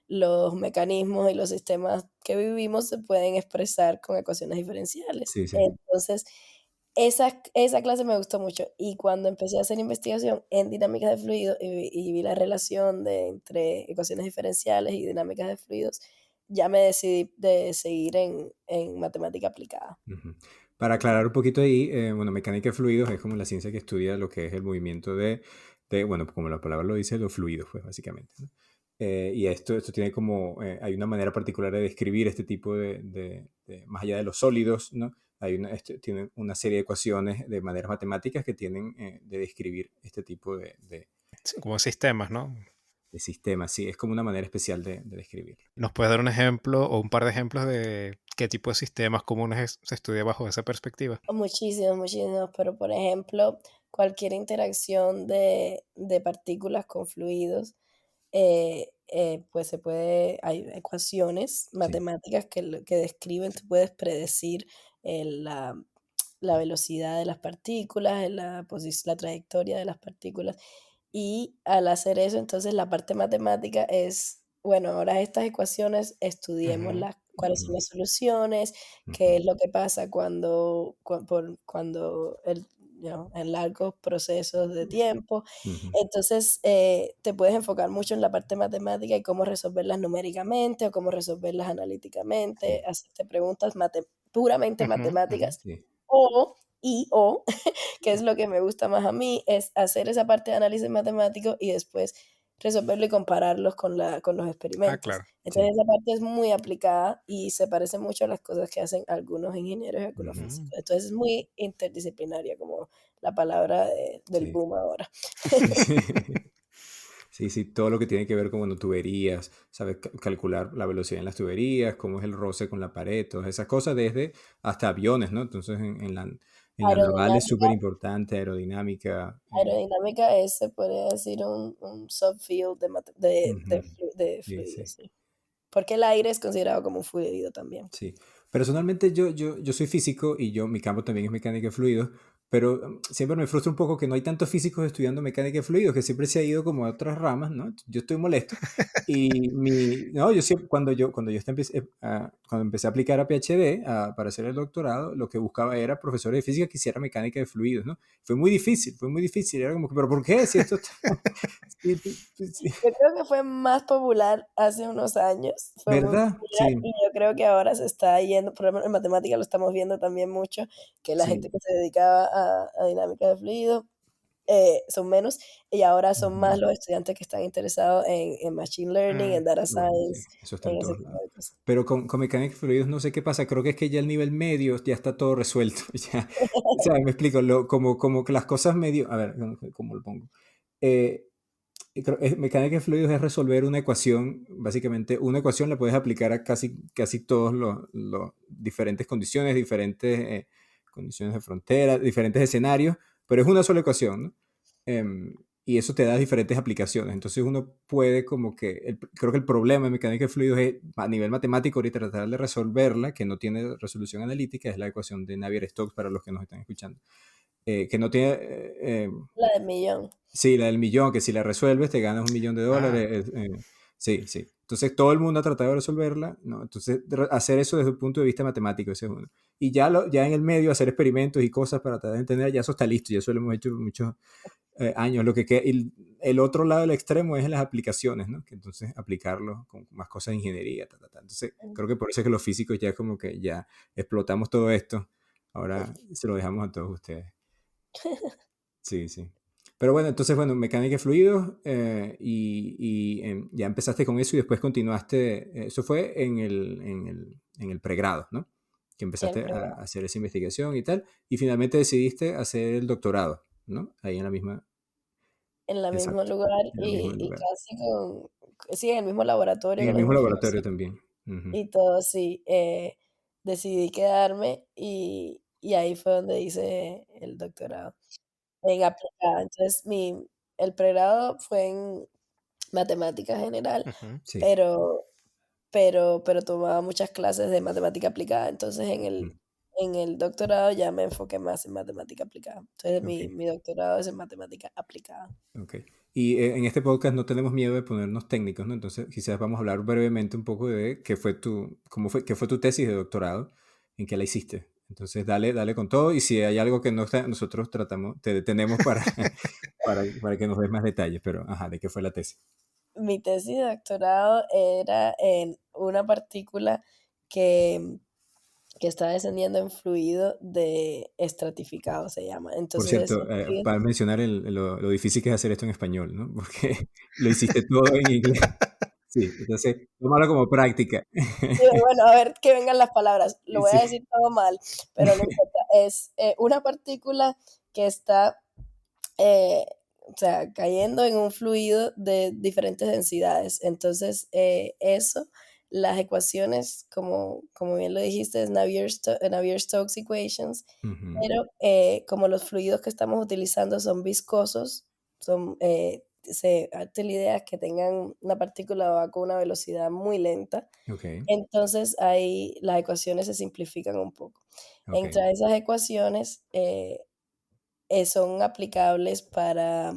los mecanismos y los sistemas que vivimos se pueden expresar con ecuaciones diferenciales. sí, sí, Entonces, esa clase me gustó mucho, y cuando empecé a hacer investigación en dinámicas de fluidos y vi la relación entre ecuaciones diferenciales y dinámicas de fluidos, ya me decidí de seguir en matemática aplicada. ujú. Para aclarar un poquito ahí, bueno, mecánica de fluidos es como la ciencia que estudia lo que es el movimiento bueno, como la palabra lo dice, los fluidos, pues básicamente, ¿no? Y esto tiene como, hay una manera particular de describir este tipo más allá de los sólidos, ¿no? Tiene una serie de ecuaciones de maneras matemáticas que tienen de describir este tipo Sí, como sistemas, ¿no? de sistemas, sí, es como una manera especial de describirlo. ¿Nos puedes dar un ejemplo o un par de ejemplos de qué tipo de sistemas comunes se estudia bajo esa perspectiva? Muchísimos, muchísimos, pero por ejemplo, cualquier interacción de partículas con fluidos, pues hay ecuaciones Sí. matemáticas que describen, tú puedes predecir la velocidad de las partículas, la trayectoria de las partículas. Y al hacer eso, entonces la parte matemática es, bueno, ahora estas ecuaciones, Ujú, estudiémoslas, cuáles son Ujú, las soluciones, qué ujú, es lo que pasa cuando en largos procesos de tiempo. ujú. Entonces, te puedes enfocar mucho en la parte matemática y cómo resolverlas numéricamente o cómo resolverlas analíticamente, Sí, hacerte preguntas puramente ujú, ujú. matemáticas, sí, o que es lo que me gusta más a mí, es hacer esa parte de análisis matemático y después resolverlo y compararlos con los Ah, experimentos. claro. sí. Entonces, esa parte es muy aplicada y se parece mucho a las cosas que hacen algunos ingenieros y algunos Ujú, físicos. Entonces, es muy interdisciplinaria, como la palabra del sí. boom ahora. Sí, sí, todo lo que tiene que ver con, bueno, tuberías, sabes calcular la velocidad en las tuberías, cómo es el roce con la pared, todas esas cosas, desde hasta aviones, ¿no? Entonces, en la naval es Aerodinámica, súper importante, aerodinámica. aerodinámica se podría decir un subfield Ujú, de sí, sí. fluidos, sí. Porque el aire es considerado como un fluido también. Sí, personalmente yo soy físico y mi campo también es mecánica de fluidos, pero siempre me frustra un poco que no hay tantos físicos estudiando mecánica de fluidos, que siempre se ha ido como a otras ramas, ¿no? Yo estoy molesto y no, yo siempre, cuando empecé a aplicar a PhD, para hacer el doctorado, lo que buscaba era profesores de física que hicieran mecánica de fluidos, ¿no? Fue muy difícil, era como que, pero ¿por qué? Si esto está... Sí, sí. Yo creo que fue más popular hace unos años, fue muy ¿Verdad? popular, Sí, y yo creo que ahora se está yendo, por lo menos en matemática lo estamos viendo también mucho, que la gente sí. que se dedicaba a dinámica de fluido son menos, y ahora son más Ujú. los estudiantes que están interesados en machine learning, en data Bueno, sí, science, eso está en en ese todos tipo lados. de cosas. Pero con mecánica de fluidos no sé qué pasa, creo que es que ya el nivel medio ya está todo resuelto. Ya, o sea, me explico, como que las cosas medio, a ver, ¿cómo lo pongo? Eh, mecánica de fluidos es resolver una ecuación, básicamente una ecuación la puedes aplicar a casi todos los diferentes condiciones, diferentes condiciones de frontera, diferentes escenarios, pero es una sola ecuación, ¿no? Em, y eso te da diferentes aplicaciones. Entonces uno puede como que, creo que el problema de mecánica de fluidos es a nivel matemático ahorita tratar de resolverla, que no tiene resolución analítica, es la ecuación de Navier-Stokes para los que nos están escuchando. Que no tiene... La del millón. sí, la del millón, que si la resuelves te ganas $1 millón. Sí, sí. Entonces todo el mundo ha tratado de resolverla, ¿no? Entonces hacer eso desde el punto de vista matemático, ese es uno. Y ya en el medio hacer experimentos y cosas para tratar de entender, ya eso está listo, ya eso lo hemos hecho muchos años. Lo que el otro lado del extremo es en las aplicaciones, ¿no? Que entonces aplicarlo con más cosas de ingeniería, Entonces creo que por eso es que los físicos ya como que ya explotamos todo esto. Ahora se lo dejamos a todos ustedes. Sí, sí. Pero bueno, entonces, bueno, mecánica de fluidos ya empezaste con eso y después continuaste, eso fue en el pregrado, ¿no? Que empezaste a hacer esa investigación y tal, y finalmente decidiste hacer el doctorado, ¿no? Ahí en la misma... En el mismo Exacto, lugar en el mismo y lugar. casi sí, en el mismo laboratorio, En el con los mismo mismos laboratorio profesores también. Ujú. y todo, sí. Decidí quedarme y ahí fue donde hice el doctorado en aplicada. Entonces, el pregrado fue en matemática general, Ujú. Sí. pero tomaba muchas clases de matemática aplicada. Entonces, en el doctorado ya me enfoqué más en matemática aplicada. Entonces, Ok. mi doctorado es en matemática aplicada. Ok. Y en este podcast no tenemos miedo de ponernos técnicos, ¿no? Entonces, quizás vamos a hablar brevemente un poco de qué fue tu tesis de doctorado, en qué la hiciste. Entonces, dale con todo y si hay algo que no está, nosotros te detenemos para que nos des más detalles, pero, ajá, ¿de qué fue la tesis? Mi tesis de doctorado era en una partícula que está descendiendo en fluido de estratificado, se llama. Por Entonces, ese cierto, fluido, para mencionar lo difícil que es hacer esto en español, ¿no? Porque lo hiciste todo en inglés. Sí, entonces, tómalo como práctica. bueno, a ver que vengan las palabras. Lo voy a Sí. decir todo mal, pero no importa. Es una partícula que está, o sea, cayendo en un fluido de diferentes densidades. Entonces, las ecuaciones, como bien lo dijiste, es Navier-Stokes equations, Ujú. pero como los fluidos que estamos utilizando son viscosos, hazte la idea que tengan una partícula va con una velocidad muy lenta, Ok, entonces ahí las ecuaciones se simplifican un poco. ok. Entre esas ecuaciones son aplicables para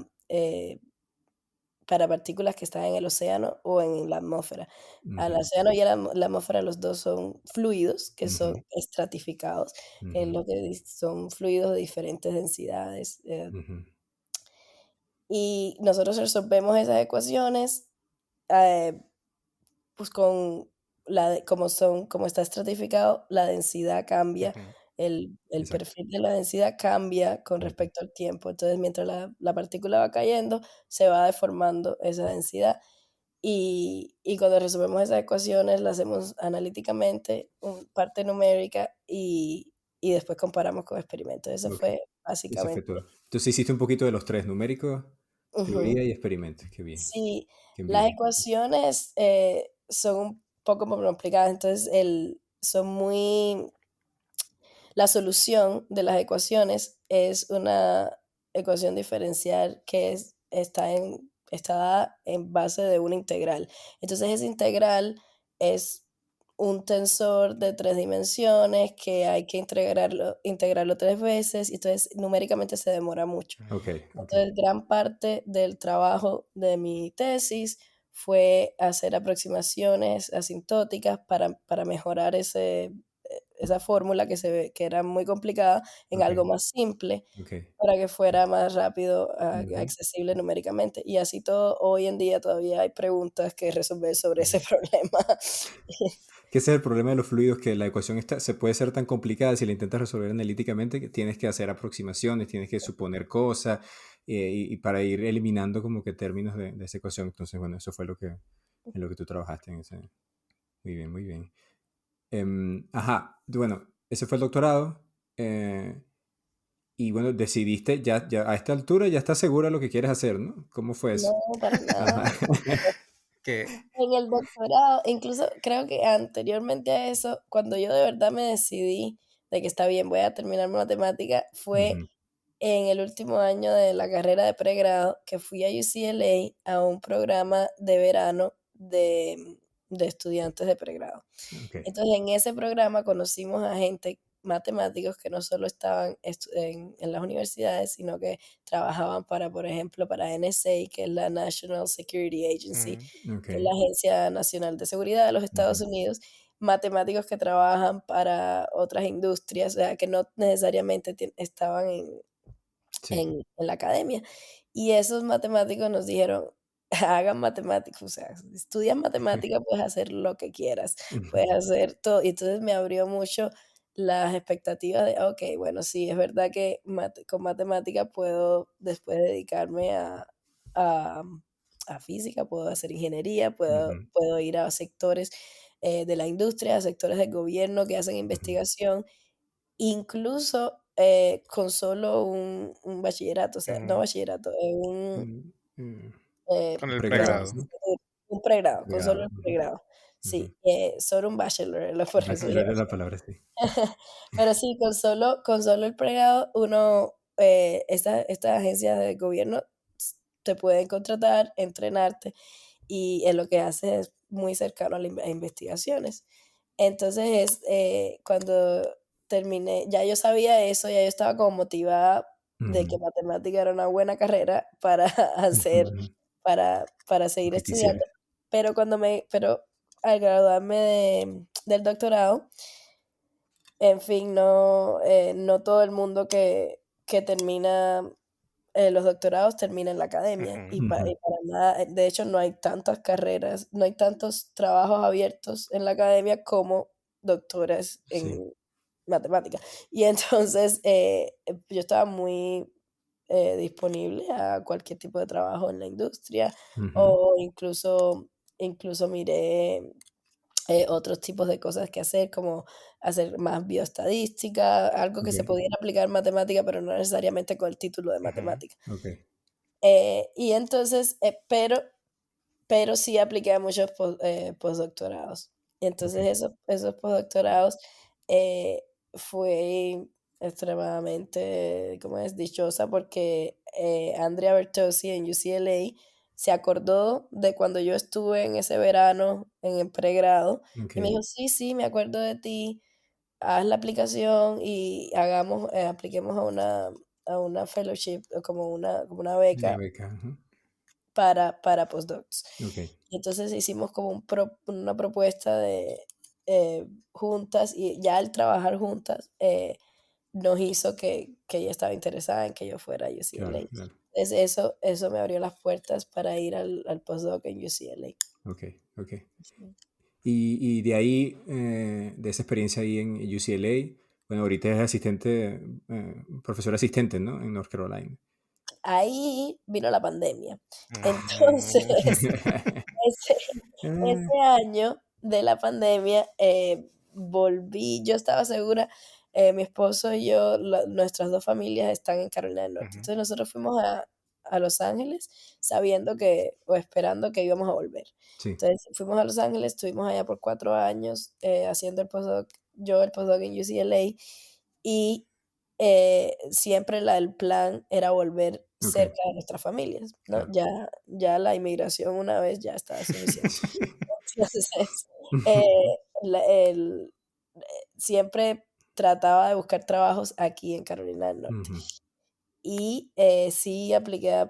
partículas que están en el océano o en la atmósfera. Al Ujú, océano y a la atmósfera los dos son fluidos que son ujú, estratificados, que es ujú, lo que son fluidos de diferentes densidades. ujú. Y nosotros resolvemos esas ecuaciones eh, pues como está estratificado, la densidad cambia, Ujú. el Exacto. perfil de la densidad cambia con Ujú. respecto al tiempo. Entonces, mientras la partícula va cayendo, se va deformando esa densidad. Y cuando resolvemos esas ecuaciones, las hacemos analíticamente, parte numérica, y después comparamos con experimentos. Eso Ok, fue eso fue básicamente. todo. Entonces hiciste un poquito de los tres, numérico, Ujú. teoría y experimentos. Qué bien, Sí, qué las envidia. ecuaciones son un poco complicadas, entonces son muy... La solución de las ecuaciones es una ecuación diferencial que está dada en base de una integral. Entonces, esa integral es un tensor de 3 dimensiones que hay que integrarlo 3 veces, y entonces numéricamente se demora mucho. Ok, ok. Entonces, gran parte del trabajo de mi tesis fue hacer aproximaciones asintóticas para mejorar esa fórmula que era muy complicada en Ok, algo más simple, ok. para que fuera más rápido, Ujú. accesible numéricamente. Y así todo, hoy en día todavía hay preguntas que resolver sobre ese Ujú. problema. Que ese es el problema de los fluidos, que la ecuación se puede ser tan complicada si la intentas resolver analíticamente que tienes que hacer aproximaciones, tienes que suponer cosas y para ir eliminando como que términos de esa ecuación. Entonces, bueno, eso fue en lo que tú trabajaste en ese. Muy bien, muy bien. Ajá, bueno, ese fue el doctorado. Y bueno, decidiste, ya a esta altura ya estás segura de lo que quieres hacer, ¿no? ¿Cómo fue eso? No, para nada. Ajá. Que, En el doctorado, incluso creo que anteriormente a eso, cuando yo de verdad me decidí de que está bien, voy a terminar matemática, fue Ujú. en el último año de la carrera de pregrado, que fui a UCLA a un programa de verano de estudiantes de pregrado. Ok. Entonces, en ese programa conocimos a gente, matemáticos, que no solo estaban en las universidades, sino que trabajaban para, por ejemplo, para NSA, que es la National Security Agency, Ok. que es la Agencia Nacional de Seguridad de los Estados Unidos, matemáticos que trabajan para otras industrias, o sea, que no necesariamente estaban Sí. en la academia. Y esos matemáticos nos dijeron, hagan matemáticas, o sea, si estudias matemática, puedes hacer lo que quieras, puedes hacer todo. Y entonces me abrió mucho las expectativas de, ok, bueno, sí, es verdad que con matemática puedo después dedicarme a, a física, puedo hacer ingeniería, puedo ir a sectores de la industria, a sectores del gobierno que hacen investigación, incluso con solo un bachillerato, o sea, no bachillerato, Mm, mm, Con el Pregrado, pregrado. ¿no? un pregrado, con solo Pregrado. el pregrado. Ujú. Sí, solo un bachelor, lo corregí. Bachelor es la palabra, sí. Pero sí, con solo el pregrado, uno, estas agencias de gobierno te pueden contratar, entrenarte, y en lo que haces es muy cercano a, a investigaciones. Entonces, cuando terminé, ya yo sabía eso, ya yo estaba como motivada de que matemática era una buena carrera para hacer, Ujú. para Lo seguir que quisieras. estudiando. Pero al graduarme del doctorado, en fin, no todo el mundo que termina los doctorados termina en la academia, y, Ujú. y para nada, de hecho no hay tantas carreras, no hay tantos trabajos abiertos en la academia como doctores Sí. en matemática. Y entonces yo estaba muy disponible a cualquier tipo de trabajo en la industria, Ujú. o incluso miré otros tipos de cosas que hacer, como hacer más bioestadística, algo que se Ok. pudiera aplicar en matemática, pero no necesariamente con el título de Ujú. matemática. Ok. Y entonces, pero sí apliqué a muchos postdoctorados. Y Ok. entonces esos postdoctorados fue extremadamente, ¿cómo es? Dichosa, porque Andrea Bertozzi en UCLA se acordó de cuando yo estuve en ese verano en el pregrado, Ok. y me dijo, sí, sí, me acuerdo de ti, haz la aplicación y apliquemos a una fellowship, o como una Una beca beca. Ujú. para postdocs. Ok. Y entonces hicimos como una propuesta de juntas, y ya al trabajar juntas nos hizo que ella estaba interesada en que yo fuera a UCLA. Claro, claro. Entonces eso me abrió las puertas para ir al postdoc en UCLA. Ok, ok. Sí. Y de ahí, de esa experiencia ahí en UCLA, bueno, ahorita es asistente, profesor asistente, ¿no? En North Carolina. Ahí vino la pandemia. Entonces, Mm. ese, Ah, ese año de la pandemia volví, yo estaba segura, mi esposo y yo, nuestras dos familias están en Carolina del Norte. Ujú. Entonces nosotros fuimos a Los Ángeles sabiendo o esperando que íbamos a volver. sí, Entonces fuimos a Los Ángeles, estuvimos allá por 4 años haciendo el postdoc en UCLA, y siempre el plan era volver ok. cerca de nuestras familias, ¿no? Claro. Ya la inmigración una vez ya estaba suficiente. Entonces, eh, Ujú, siempre trataba de buscar trabajos aquí en Carolina del Norte. ujú. Y sí apliqué,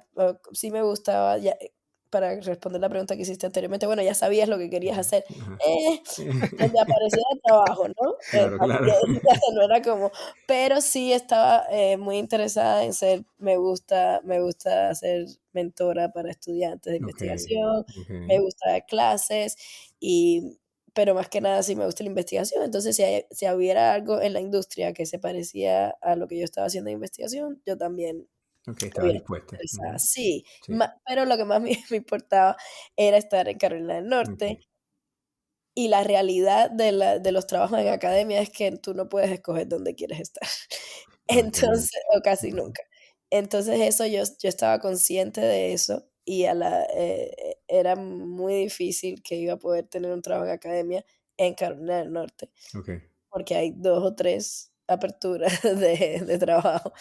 sí me gustaba, ya, para responder la pregunta que hiciste anteriormente, bueno, ya sabías lo que querías hacer. Ajá. Eh, donde apareciera trabajo, ¿no? Claro, claro. También, no era como, pero sí estaba muy interesada en me gusta ser mentora para estudiantes de Ok, investigación, ok. me gusta dar clases, pero más que nada sí me gusta la investigación. Entonces, si hubiera algo en la industria que se parecía a lo que yo estaba haciendo en investigación, yo también Ok, estaba hubiera estado dispuesta. interesada. Ujú. Sí, Sí, pero lo que más me importaba era estar en Carolina del Norte, ok. y la realidad de los trabajos en academia es que tú no puedes escoger dónde quieres estar. Entonces, Totalmente. o casi Ujú. nunca. Entonces eso yo estaba consciente de eso, y era muy difícil que iba a poder tener un trabajo en academia en Carolina del Norte, Ok. porque hay 2 o 3 apertura de trabajo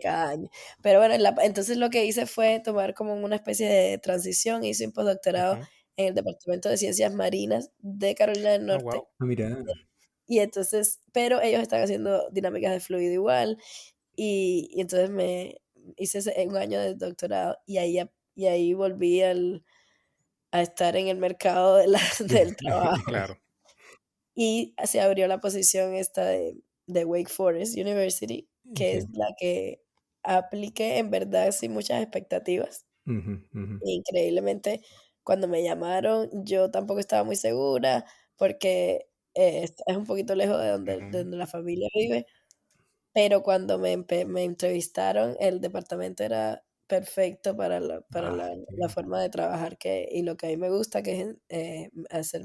cada año. Pero bueno, entonces lo que hice fue tomar como una especie de transición, hice un postdoctorado Ujú. en el Departamento de Ciencias Marinas de Carolina del Oh, Norte. wow. Ah, mira. Y entonces, pero ellos están haciendo dinámicas de fluido igual, y entonces me hice un año de doctorado, y ahí volví a estar en el mercado del trabajo. Claro. Y se abrió la posición esta de Wake Forest University, que Ok. es la que apliqué en verdad sin muchas expectativas. Ujú, ujú. Increíblemente, cuando me llamaron, yo tampoco estaba muy segura, porque es un poquito lejos de Ujú. donde la familia vive, pero cuando me entrevistaron, el departamento era perfecto para Ah, qué la bien. forma de trabajar y lo que a mí me gusta, que es hacer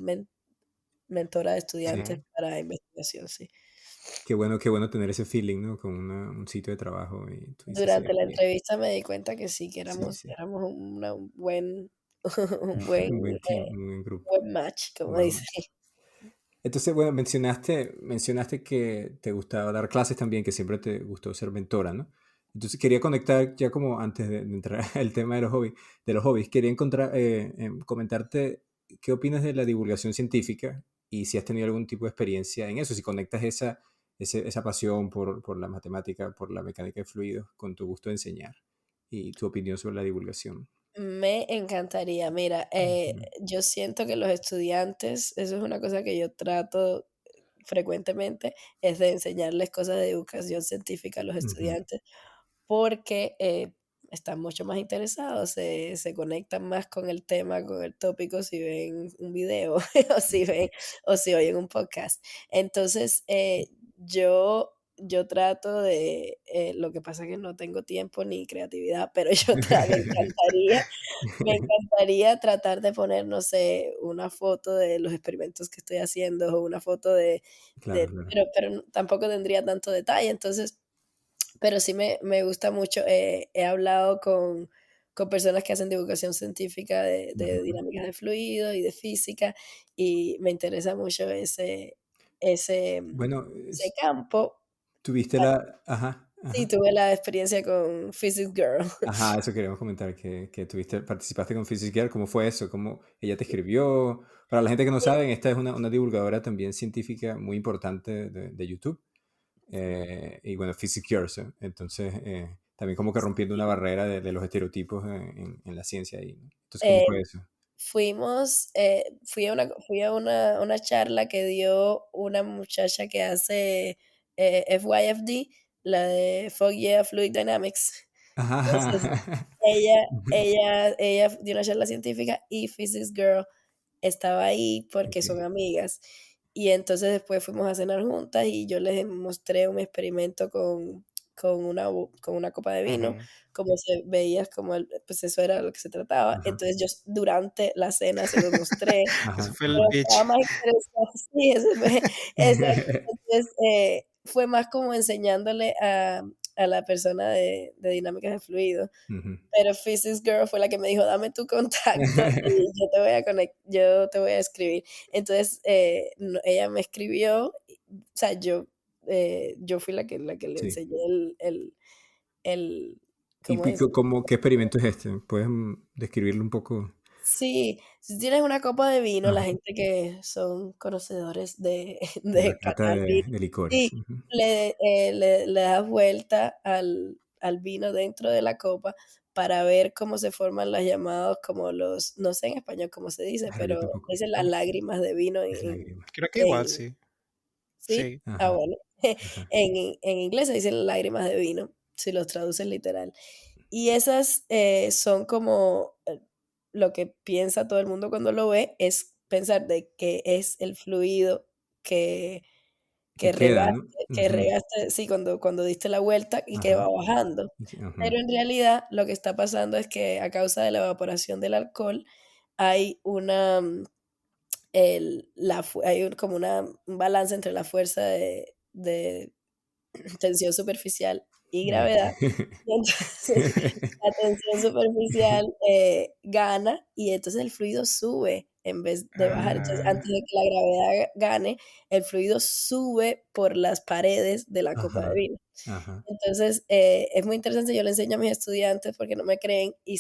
mentora de estudiantes Ujú. para investigación, sí. Qué bueno tener ese feeling, ¿no? Con un sitio de trabajo y tú dices, sí, Durante la aquí, entrevista me di cuenta que sí, que sí, sí. éramos un buen un buen, Un buen team, un buen grupo. buen match, como Wow. dicen. Entonces, bueno, mencionaste que te gustaba dar clases también, que siempre te gustó ser mentora, ¿no? Entonces quería conectar, ya como antes de entrar al tema de los hobbies, quería comentarte qué opinas de la divulgación científica y si has tenido algún tipo de experiencia en eso, si conectas esa pasión por la matemática, por la mecánica de fluidos, con tu gusto de enseñar y tu opinión sobre la divulgación. Me encantaría. Mira, Ujú, yo siento que los estudiantes, eso es una cosa que yo trato frecuentemente, es de enseñarles cosas de educación científica a los ujú. estudiantes, porque están mucho más interesados, se conectan más con el tema, con el tópico, si ven un video o si ven o si oyen un podcast. Entonces, yo trato lo que pasa es que no tengo tiempo ni creatividad, pero me encantaría tratar de poner, no sé, una foto de los experimentos que estoy haciendo, o una foto Claro, claro. pero tampoco tendría tanto detalle. Entonces, pero sí me gusta mucho, he hablado con personas que hacen divulgación científica de Ujú. dinámicas de fluido y de física, y me interesa mucho ese Bueno, ese campo. tuviste Ah, Ajá, sí, ajá. tuve la experiencia con Physics Girl. Ajá, eso queríamos comentar, que participaste con Physics Girl, ¿cómo fue eso? ¿Cómo ella te escribió? Para la gente que no sabe, esta es una divulgadora también científica muy importante de YouTube. Y bueno, Physics Girl, ¿sí? Entonces, también como que rompiendo una barrera de los estereotipos en la ciencia ahí, ¿no? Entonces, ¿cómo Eh, fue eso? fui a una charla que dio una muchacha que hace, FYFD, la de Foggia Fluid Dynamics. Entonces, Ajá. ella dio una charla científica, y Physics Girl estaba ahí porque Ok. son amigas. Y entonces después fuimos a cenar juntas, y yo les mostré un experimento con una copa de vino, Ujú. como se veía, pues eso era lo que se trataba. Ajá. Entonces yo durante la cena se los mostré, Ese Ajá. fue el pero estaba pitch. más interesante, sí, eso fue, exacto. Entonces, fue más como enseñándole a la persona de dinámicas de fluido, Ujú. pero Physics Girl fue la que me dijo: "Dame tu contacto y yo te voy a escribir". Entonces, no, ella me escribió, o sea, yo fui la que le Sí. enseñé el ¿cómo ¿Y es? qué experimento es este? ¿Puedes describirlo un poco? Sí, si tienes una copa de vino, la Ajá. gente que son conocedores de De la de cata catar vino, de licores. sí, Ujú. le das vuelta al vino dentro de la copa para ver cómo se forman las llamados, como no sé en español cómo se dice, Claro, yo pero tampoco. dicen las lágrimas de vino Es lágrima. Creo que igual, en sí. ¿sí? Sí. Ah, Ajá, bueno. ajá. En inglés se dicen lágrimas de vino, si los traducen literal. Y esas, son como, lo que piensa todo el mundo cuando lo ve, es pensar de que es el fluido que Que que queda, regaste ¿no? Ujú. sí, cuando diste la vuelta y que Ajá. va bajando. Ajá. Pero en realidad lo que está pasando es que, a causa de la evaporación del alcohol, hay una, como un balance entre la fuerza de tensión superficial y Ya. gravedad. Y entonces la tensión superficial, gana, y entonces el fluido sube en vez de bajar. Entonces, antes Ah, de que la gravedad gane, el fluido sube por las paredes de la copa de ajá, vino. ajá. Entonces, es muy interesante, yo le enseño a mis estudiantes porque no me creen y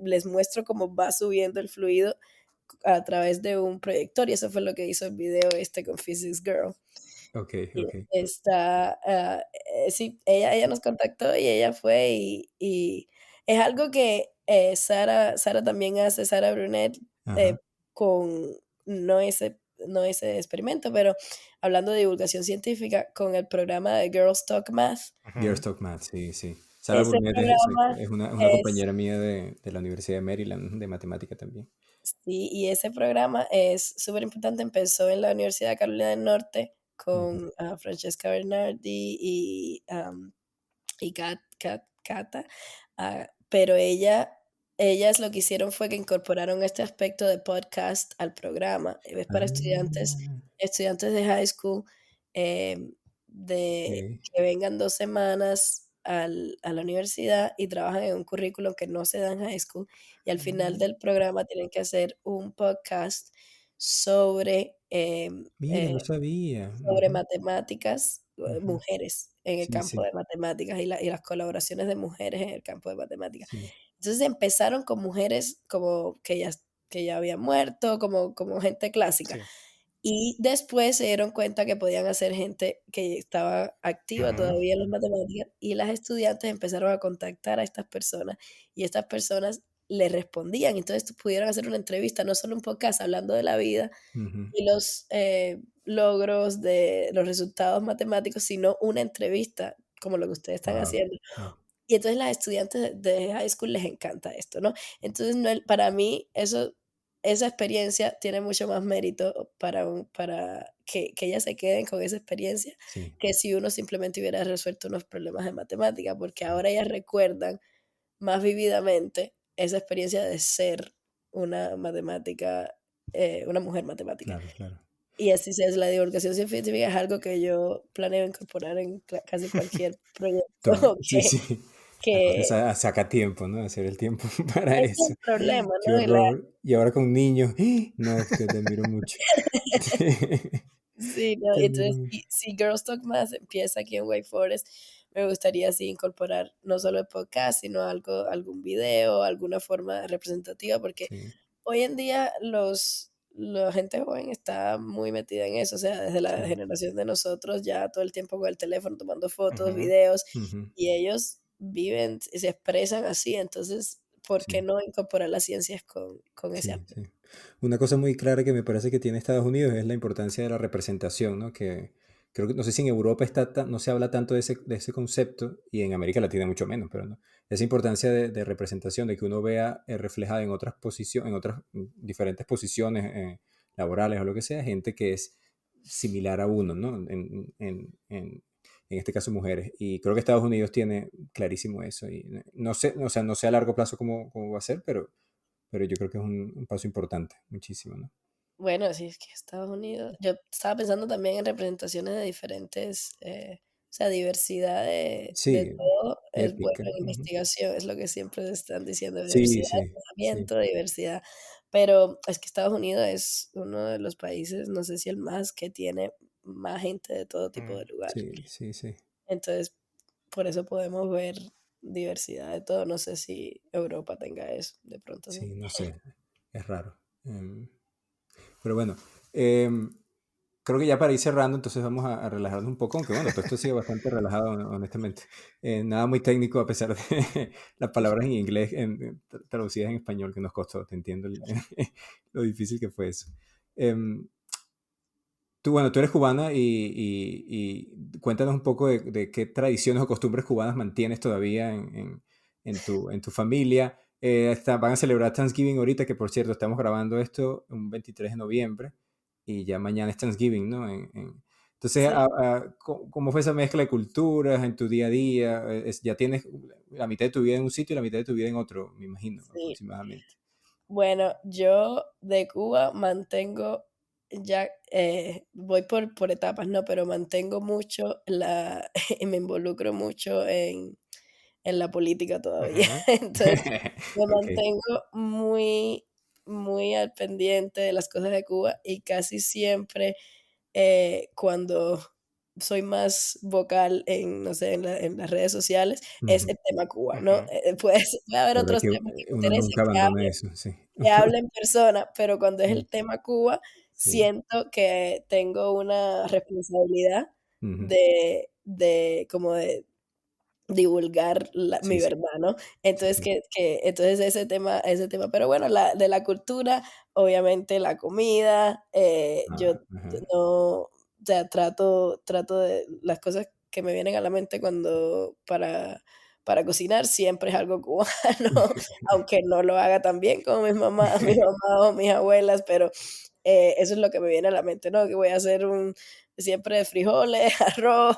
les muestro cómo va subiendo el fluido a través de un proyector y eso fue lo que hizo el video este con Physics Girl. Ok, Y ok. está, sí, ella nos contactó y ella fue y es algo que Sara también hace, Sara Brunet, Ajá. eh, con no ese experimento, pero hablando de divulgación científica, con el programa de Girls Talk Math. Ujú. Girls Talk Math, sí, sí. Sarah Ese Burnett programa es una es compañera mía de la Universidad de Maryland, de matemática también. Sí, y ese programa es súper importante. Empezó en la Universidad de Carolina del Norte Ujú. con Francesca Bernardi y Cata, pero ellas lo que hicieron fue que incorporaron este aspecto de podcast al programa. Es para Ah, estudiantes de high school, em, de ok. que vengan 2 semanas a la universidad y trabajan en un currículum que no se da en high school, y al final del Ah, programa tienen que hacer un podcast sobre, mira, no sabía. sobre Ujú, matemáticas, ujú. mujeres en el Sí, campo sí, de matemáticas y las colaboraciones de mujeres en el campo de matemáticas. sí. Entonces empezaron con mujeres como que ya habían muerto, como gente clásica. Sí. Y después se dieron cuenta que podían hacer gente que estaba activa Ajá. todavía en las matemáticas y las estudiantes empezaron a contactar a estas personas y estas personas le respondían. Entonces pudieron hacer una entrevista, no solo un podcast hablando de la vida Ujú. y los logros de los resultados matemáticos, sino una entrevista como lo que ustedes están Wow. haciendo. Wow. Y entonces las estudiantes de high school les encanta esto, ¿no? Entonces, no, para mí, esa experiencia tiene mucho más mérito para que ellas se queden con esa experiencia Sí, que si uno simplemente hubiera resuelto unos problemas de matemática, porque sí. ahora ellas recuerdan más vívidamente esa experiencia de ser una matemática, una mujer matemática. Claro, claro. Y así es, la divulgación científica es algo que yo planeo incorporar en casi cualquier proyecto Sí, sí. Las cosas que saca tiempo, ¿no? Hacer el tiempo para ese es eso. el problema, Qué ¿no? horror. Y ahora con niños. No, te admiro mucho. Sí, no, Te y admiro entonces, mucho. si Girls Talk Más empieza aquí en Wake Forest, me gustaría así incorporar no solo el podcast, sino algún video, alguna forma representativa, porque Sí, hoy en día la gente joven está muy metida en eso, o sea, desde la sí, generación de nosotros ya todo el tiempo con el teléfono tomando fotos, Ujú. videos, ujú, y ellos viven y se expresan así, entonces, ¿por qué sí, no incorporar las ciencias con ese sí, aspecto? sí. Una cosa muy clara que me parece que tiene Estados Unidos es la importancia de la representación, ¿no? Que creo que, no sé si en Europa no se habla tanto de ese concepto y en América Latina mucho menos, pero no. Esa importancia de representación, de que uno vea reflejada en otras posiciones, en otras diferentes posiciones laborales o lo que sea, gente que es similar a uno, ¿no? En este caso mujeres. Y creo que Estados Unidos tiene clarísimo eso. Y no sé, o sea, no sé a largo plazo cómo va a ser, pero yo creo que es un paso importante, muchísimo, ¿no? Bueno, sí, es que Estados Unidos, yo estaba pensando también en representaciones de diferentes, o sea, diversidad de Sí, todo es bueno ética. en Ujú. investigación, es lo que siempre están diciendo, Sí, diversidad de sí, sí, pensamiento, diversidad, pero es que Estados Unidos es uno de los países, no sé si el más, que tiene más gente de todo tipo de Mm. lugares. sí, sí, sí. Entonces, por eso podemos ver diversidad de todo, no sé si Europa tenga eso, de pronto sí. Sí, no sé, es raro. Pero bueno, em, creo que ya para ir cerrando, entonces vamos a relajarnos un poco, aunque bueno, todo esto ha sido bastante relajado, honestamente. Nada muy técnico a pesar de las palabras en inglés traducidas en español que nos costó, te entiendo lo difícil que fue eso. Em, bueno, tú eres cubana y cuéntanos un poco de qué tradiciones o costumbres cubanas mantienes todavía en tu familia. Van a celebrar Thanksgiving ahorita, que por cierto estamos grabando esto un 23 de noviembre y ya mañana es Thanksgiving, ¿no? Entonces, Sí, ¿cómo fue esa mezcla de culturas en tu día a día? Ya tienes la mitad de tu vida en un sitio y la mitad de tu vida en otro, me imagino, sí. aproximadamente. Bueno, yo de Cuba mantengo ya, voy por etapas, ¿no? Pero mantengo mucho me involucro mucho en la política todavía. Ajá. Entonces, me Ok, mantengo muy muy al pendiente de las cosas de Cuba y casi siempre cuando soy más vocal en, no sé, en las redes sociales, es Ujú. el tema Cuba, ¿no? Ujú. Puede haber ¿Verdad otros que temas que me uno interesen, nunca abandona eso? Sí. que hable en persona, pero cuando es Mm, el tema Cuba, sí. siento que tengo una responsabilidad Ujú. de como de divulgar mi Sí, sí, verdad, ¿no? sí, Entonces, sí. entonces ese tema, pero bueno, de la cultura, obviamente la comida, yo Ah, ajá. no, o sea, trato de las cosas que me vienen a la mente para cocinar, siempre es algo cubano, aunque no lo haga tan bien como mi mamá o mis abuelas, pero, eso es lo que me viene a la mente, ¿no? Que voy a hacer siempre frijoles, arroz,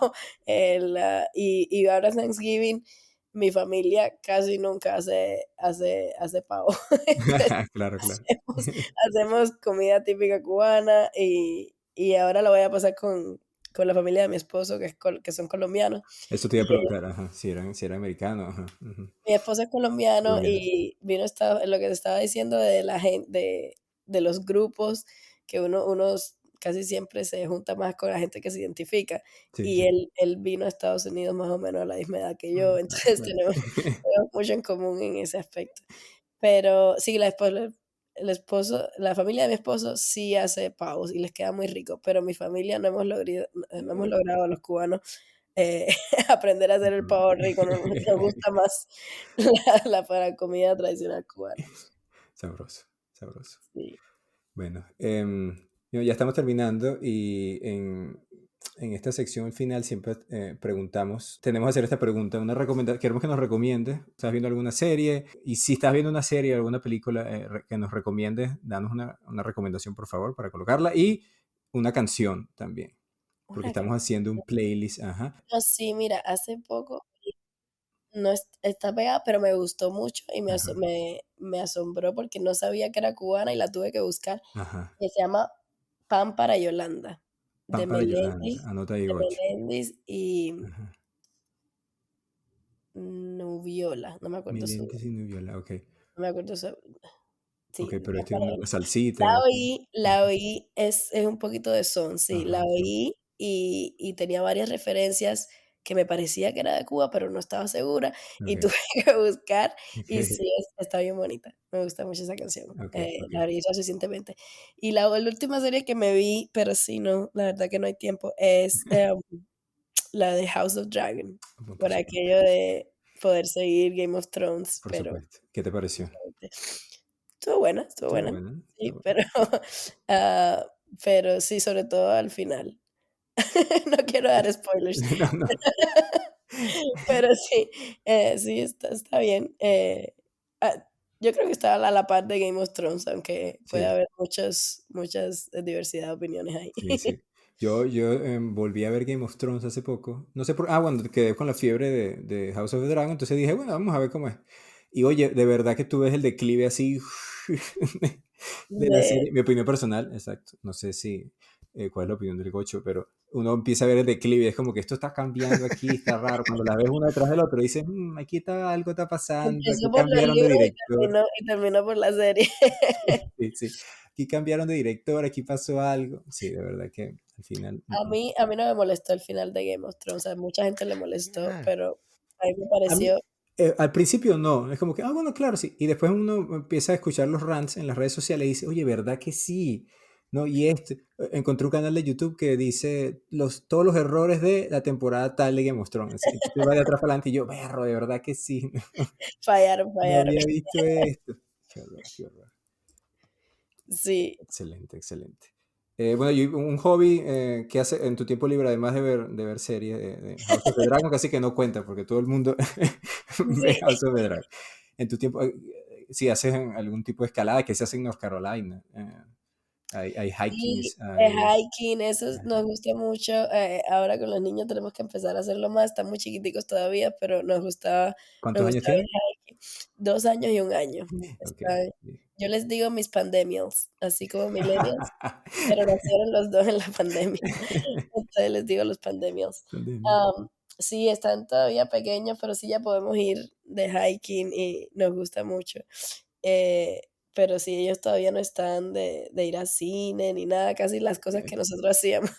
y ahora Thanksgiving, mi familia casi nunca hace pavo. Entonces, Claro, claro. hacemos comida típica cubana y ahora lo voy a pasar con la familia de mi esposo, que son colombianos. Eso te iba a Y preguntar, ajá, si eran americanos, ajá, ujú, mi esposo es colombiano colombianos. y vino lo que te estaba diciendo de la gente, de los grupos, que uno casi siempre se junta más con la gente que se identifica. Sí, Y sí. él vino a Estados Unidos más o menos a la misma edad que Ah, yo, claro, entonces claro. tenemos mucho en común en ese aspecto. Pero sí, la familia de mi esposo sí hace pavos y les queda muy rico, pero mi familia no hemos logrado los cubanos eh, aprender a hacer el Ujú. pavo rico, nos gusta más la comida tradicional cubana. Sabroso, sabroso. Sí. Bueno, ya estamos terminando y en esta sección al final siempre preguntamos, tenemos que hacer esta pregunta, queremos que nos recomiendes, ¿estás viendo alguna serie? Y si estás viendo una serie o alguna película que nos recomiendes, danos una recomendación por favor para colocarla y una canción también, porque Una estamos haciendo un canción. playlist, ajá, No, sí, mira, hace poco no está pegada, pero me gustó mucho y ajá, me asombró porque no sabía que era cubana y la tuve que buscar, ajá. que se llama Pan para Yolanda, Pan de para Yolanda, Meléndez anota ahí de 8. Meléndez y Ajá. Nubiola, Milentes y Nubiola, ok. no me acuerdo su Ok, sí, pero Pan este es para una Yolanda. salsita. La oí, es un poquito de son, sí, la Ajá, sí. oí y tenía varias referencias que me parecía que era de Cuba, pero no estaba segura, y Ok, tuve que buscar, ok, y sí, está bien bonita. Me gusta mucho esa canción, ok, ok. la oí recientemente. Y la última serie que me vi, pero sí, no, la verdad que no hay tiempo, es, la de House of Dragon, Bueno, por por supuesto, aquello de poder seguir Game of Thrones, por pero supuesto. ¿Qué te pareció? estuvo Estuvo buena, buena, sí, estuvo pero, ah, pero sí, sobre todo al final. No quiero dar spoilers, buena. No, no. pero sí, sí, está bien. Ah, yo creo que está a la par de Game of Thrones, aunque puede Sí, haber muchas diversidad de opiniones ahí. sí, sí. Yo volví a ver Game of Thrones hace poco. No sé por... Ah, bueno, quedé con la fiebre de House of the Dragon, entonces dije, bueno, vamos a ver cómo es. Y oye, de verdad que tú ves el declive así de la De serie. Mi opinión personal, exacto. No sé si cuál es la opinión del Gocho, pero uno empieza a ver el declive. Es como que esto está cambiando aquí, está raro. Cuando la ves una detrás del otro, dices, aquí está, algo está pasando, aquí empezó por los cambiaron de libros director. y terminó por la serie. Sí, sí. Aquí cambiaron de director, aquí pasó algo. Sí, de verdad que al final. A mí no me molestó el final de Game of Thrones, a mucha gente le molestó, Ah, pero a mí me A mí, pareció al principio no, es como que, bueno, claro, sí. Y después uno empieza a escuchar los rants en las redes sociales y dice, oye, ¿verdad que sí? ¿No? Y encontré un canal de YouTube que dice todos los errores de la temporada tal de Game of Thrones. Entonces va de atrás para adelante y yo, berro, de verdad que sí. No fallaron. había visto esto. Qué horror, qué horror. Sí, Excelente, excelente. Bueno, y un hobby que hace en tu tiempo libre, además de ver series de House of the Dragon, casi que no cuenta, porque todo el mundo ve sí. House of the Dragon. En tu tiempo, si haces algún tipo de escalada que se hace en North Carolina, hay Sí, hikings, el hay... hiking, eso nos gusta mucho. Ahora con los niños tenemos que empezar a hacerlo más, están muy chiquiticos todavía, pero nos ¿Cuántos años gustaba ir tienen? hiking. 2 años y 1 año. Ok. Sí. Yo les digo mis pandemials, así como millennials, pero nacieron los 2 en la pandemia. Entonces les digo los pandemials. Pandemia. Am, sí, están todavía pequeños, pero sí ya podemos ir de hiking y nos gusta mucho. pero sí, ellos todavía no están de ir al cine ni nada, casi las cosas que nosotros hacíamos,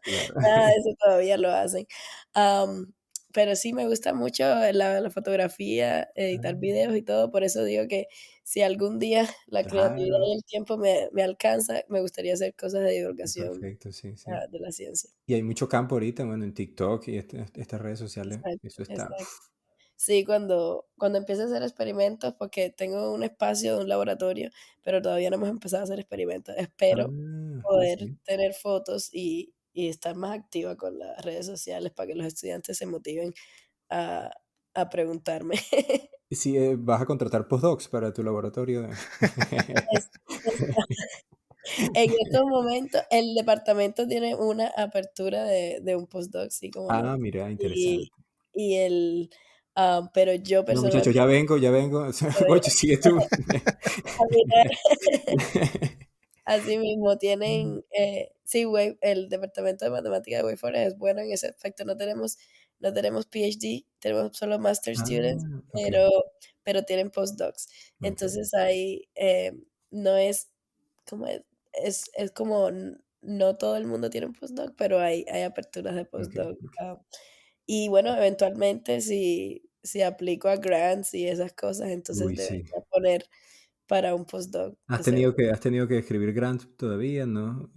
Claro. nada de eso todavía lo hacen. Am, pero sí me gusta mucho la fotografía, editar Ah, videos y todo, por eso digo que si algún día la creatividad claro, y el tiempo me alcanza, me gustaría hacer cosas de divulgación, perfecto, sí, sí. de la ciencia. Y hay mucho campo ahorita, bueno, en TikTok y estas redes sociales, Exacto, eso está. exacto. Sí, cuando empiece a hacer experimentos, porque tengo un espacio de un laboratorio, pero todavía no hemos empezado a hacer experimentos. Espero poder Sí. tener fotos y estar más activa con las redes sociales para que los estudiantes se motiven a, a preguntarme. Y si vas a contratar postdocs para tu laboratorio. Es- es- en estos momentos, el departamento tiene una apertura de un postdoc, sí, como no. Ah, mira, Y, interesante. y pero yo No, muchachos, personalmente ya vengo. O sea, todavía Gocho, sigue tú. a mirar. Así mismo tienen, sí, el departamento de matemática de Wake Forest es bueno en ese aspecto. No tenemos PhD, tenemos solo Master Students, Ah, ok, pero tienen postdocs. ok, Entonces ahí no es como es como no todo el mundo tiene un postdoc, pero hay aperturas de ok, postdoc. ok. Y bueno, eventualmente si aplico a grants y esas cosas, entonces Uy, sí. debería poner para un postdoc. Has tenido que escribir grant todavía, ¿no?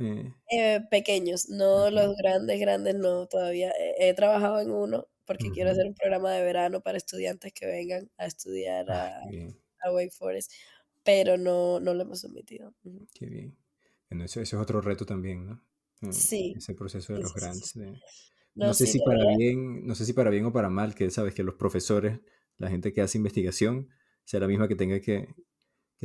Pequeños, no Ok. los grandes, grandes no todavía. He trabajado en uno porque quiero Ujú. hacer un programa de verano para estudiantes que vengan a estudiar Ah, qué bien, a Wake Forest, pero no lo hemos sometido. Ujú. qué bien. Bueno, eso es otro reto también, ¿no? Sí, Ese proceso de sí, los sí, sí, sí, grants. sí. No, sí, debería. No sé si para bien o para mal, que sabes que los profesores, la gente que hace investigación, sea la misma que tenga que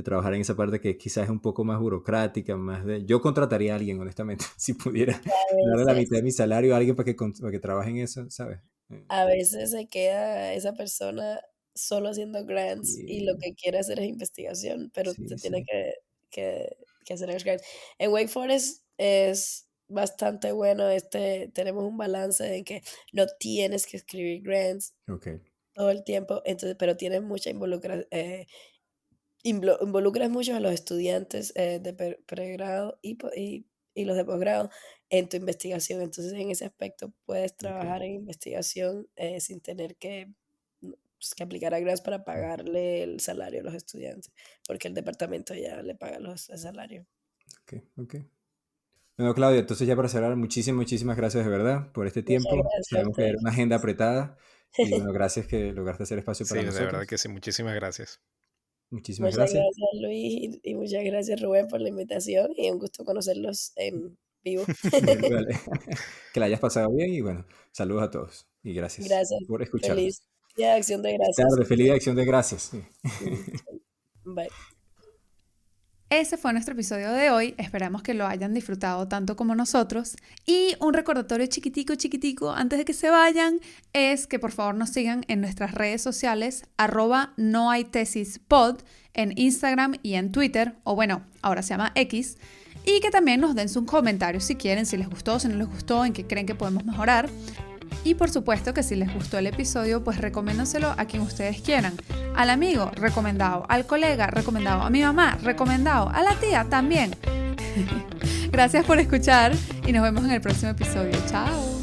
trabajar en esa parte que quizás es un poco más burocrática, más de... Yo contrataría a alguien, honestamente, si pudiera A darle la mitad de veces, mi salario a alguien para que trabaje en eso, ¿sabes? a veces se queda esa persona solo haciendo grants y lo Y, que quiere hacer es investigación, pero sí, se tiene sí, que hacer los grants. En Wake Forest es bastante bueno, tenemos un balance en que no tienes que escribir grants ok, todo el tiempo, entonces, pero tienes mucha involucras mucho a los estudiantes de pregrado y los de posgrado en tu investigación. Entonces, en ese aspecto puedes ok. trabajar en investigación sin tener que aplicar a grants para pagarle el salario a los estudiantes, porque el departamento ya le paga el salario. Ok, ok. Bueno, Claudia, entonces ya para cerrar, muchísimas gracias de verdad por este Muchas tiempo. gracias a Sabemos que era ustedes. una agenda apretada y bueno, gracias que lograste hacer espacio Sí, para de verdad nosotros. que sí, muchísimas gracias. Muchísimas Muchas gracias. gracias, Luis, y muchas gracias, Rubén, por la invitación y un gusto conocerlos en vivo. Vale, vale. Que la hayas pasado bien y bueno, saludos a todos y gracias Gracias. por escucharnos. Feliz Día de Acción de Feliz Gracias. tarde, feliz acción de gracias. Sí. Bye. Ese fue nuestro episodio de hoy, esperamos que lo hayan disfrutado tanto como nosotros. Y un recordatorio chiquitico antes de que se vayan es que por favor nos sigan en nuestras redes sociales @nohaytesispod en Instagram y en Twitter, o bueno, ahora se llama X, y que también nos den sus comentarios si quieren, si les gustó, si no les gustó, en qué creen que podemos mejorar. Y por supuesto que si les gustó el episodio, pues recomiéndenselo a quien ustedes quieran. Al amigo, recomendado. Al colega, recomendado. A mi mamá, recomendado. A la tía, también. Gracias por escuchar y nos vemos en el próximo episodio. Chao.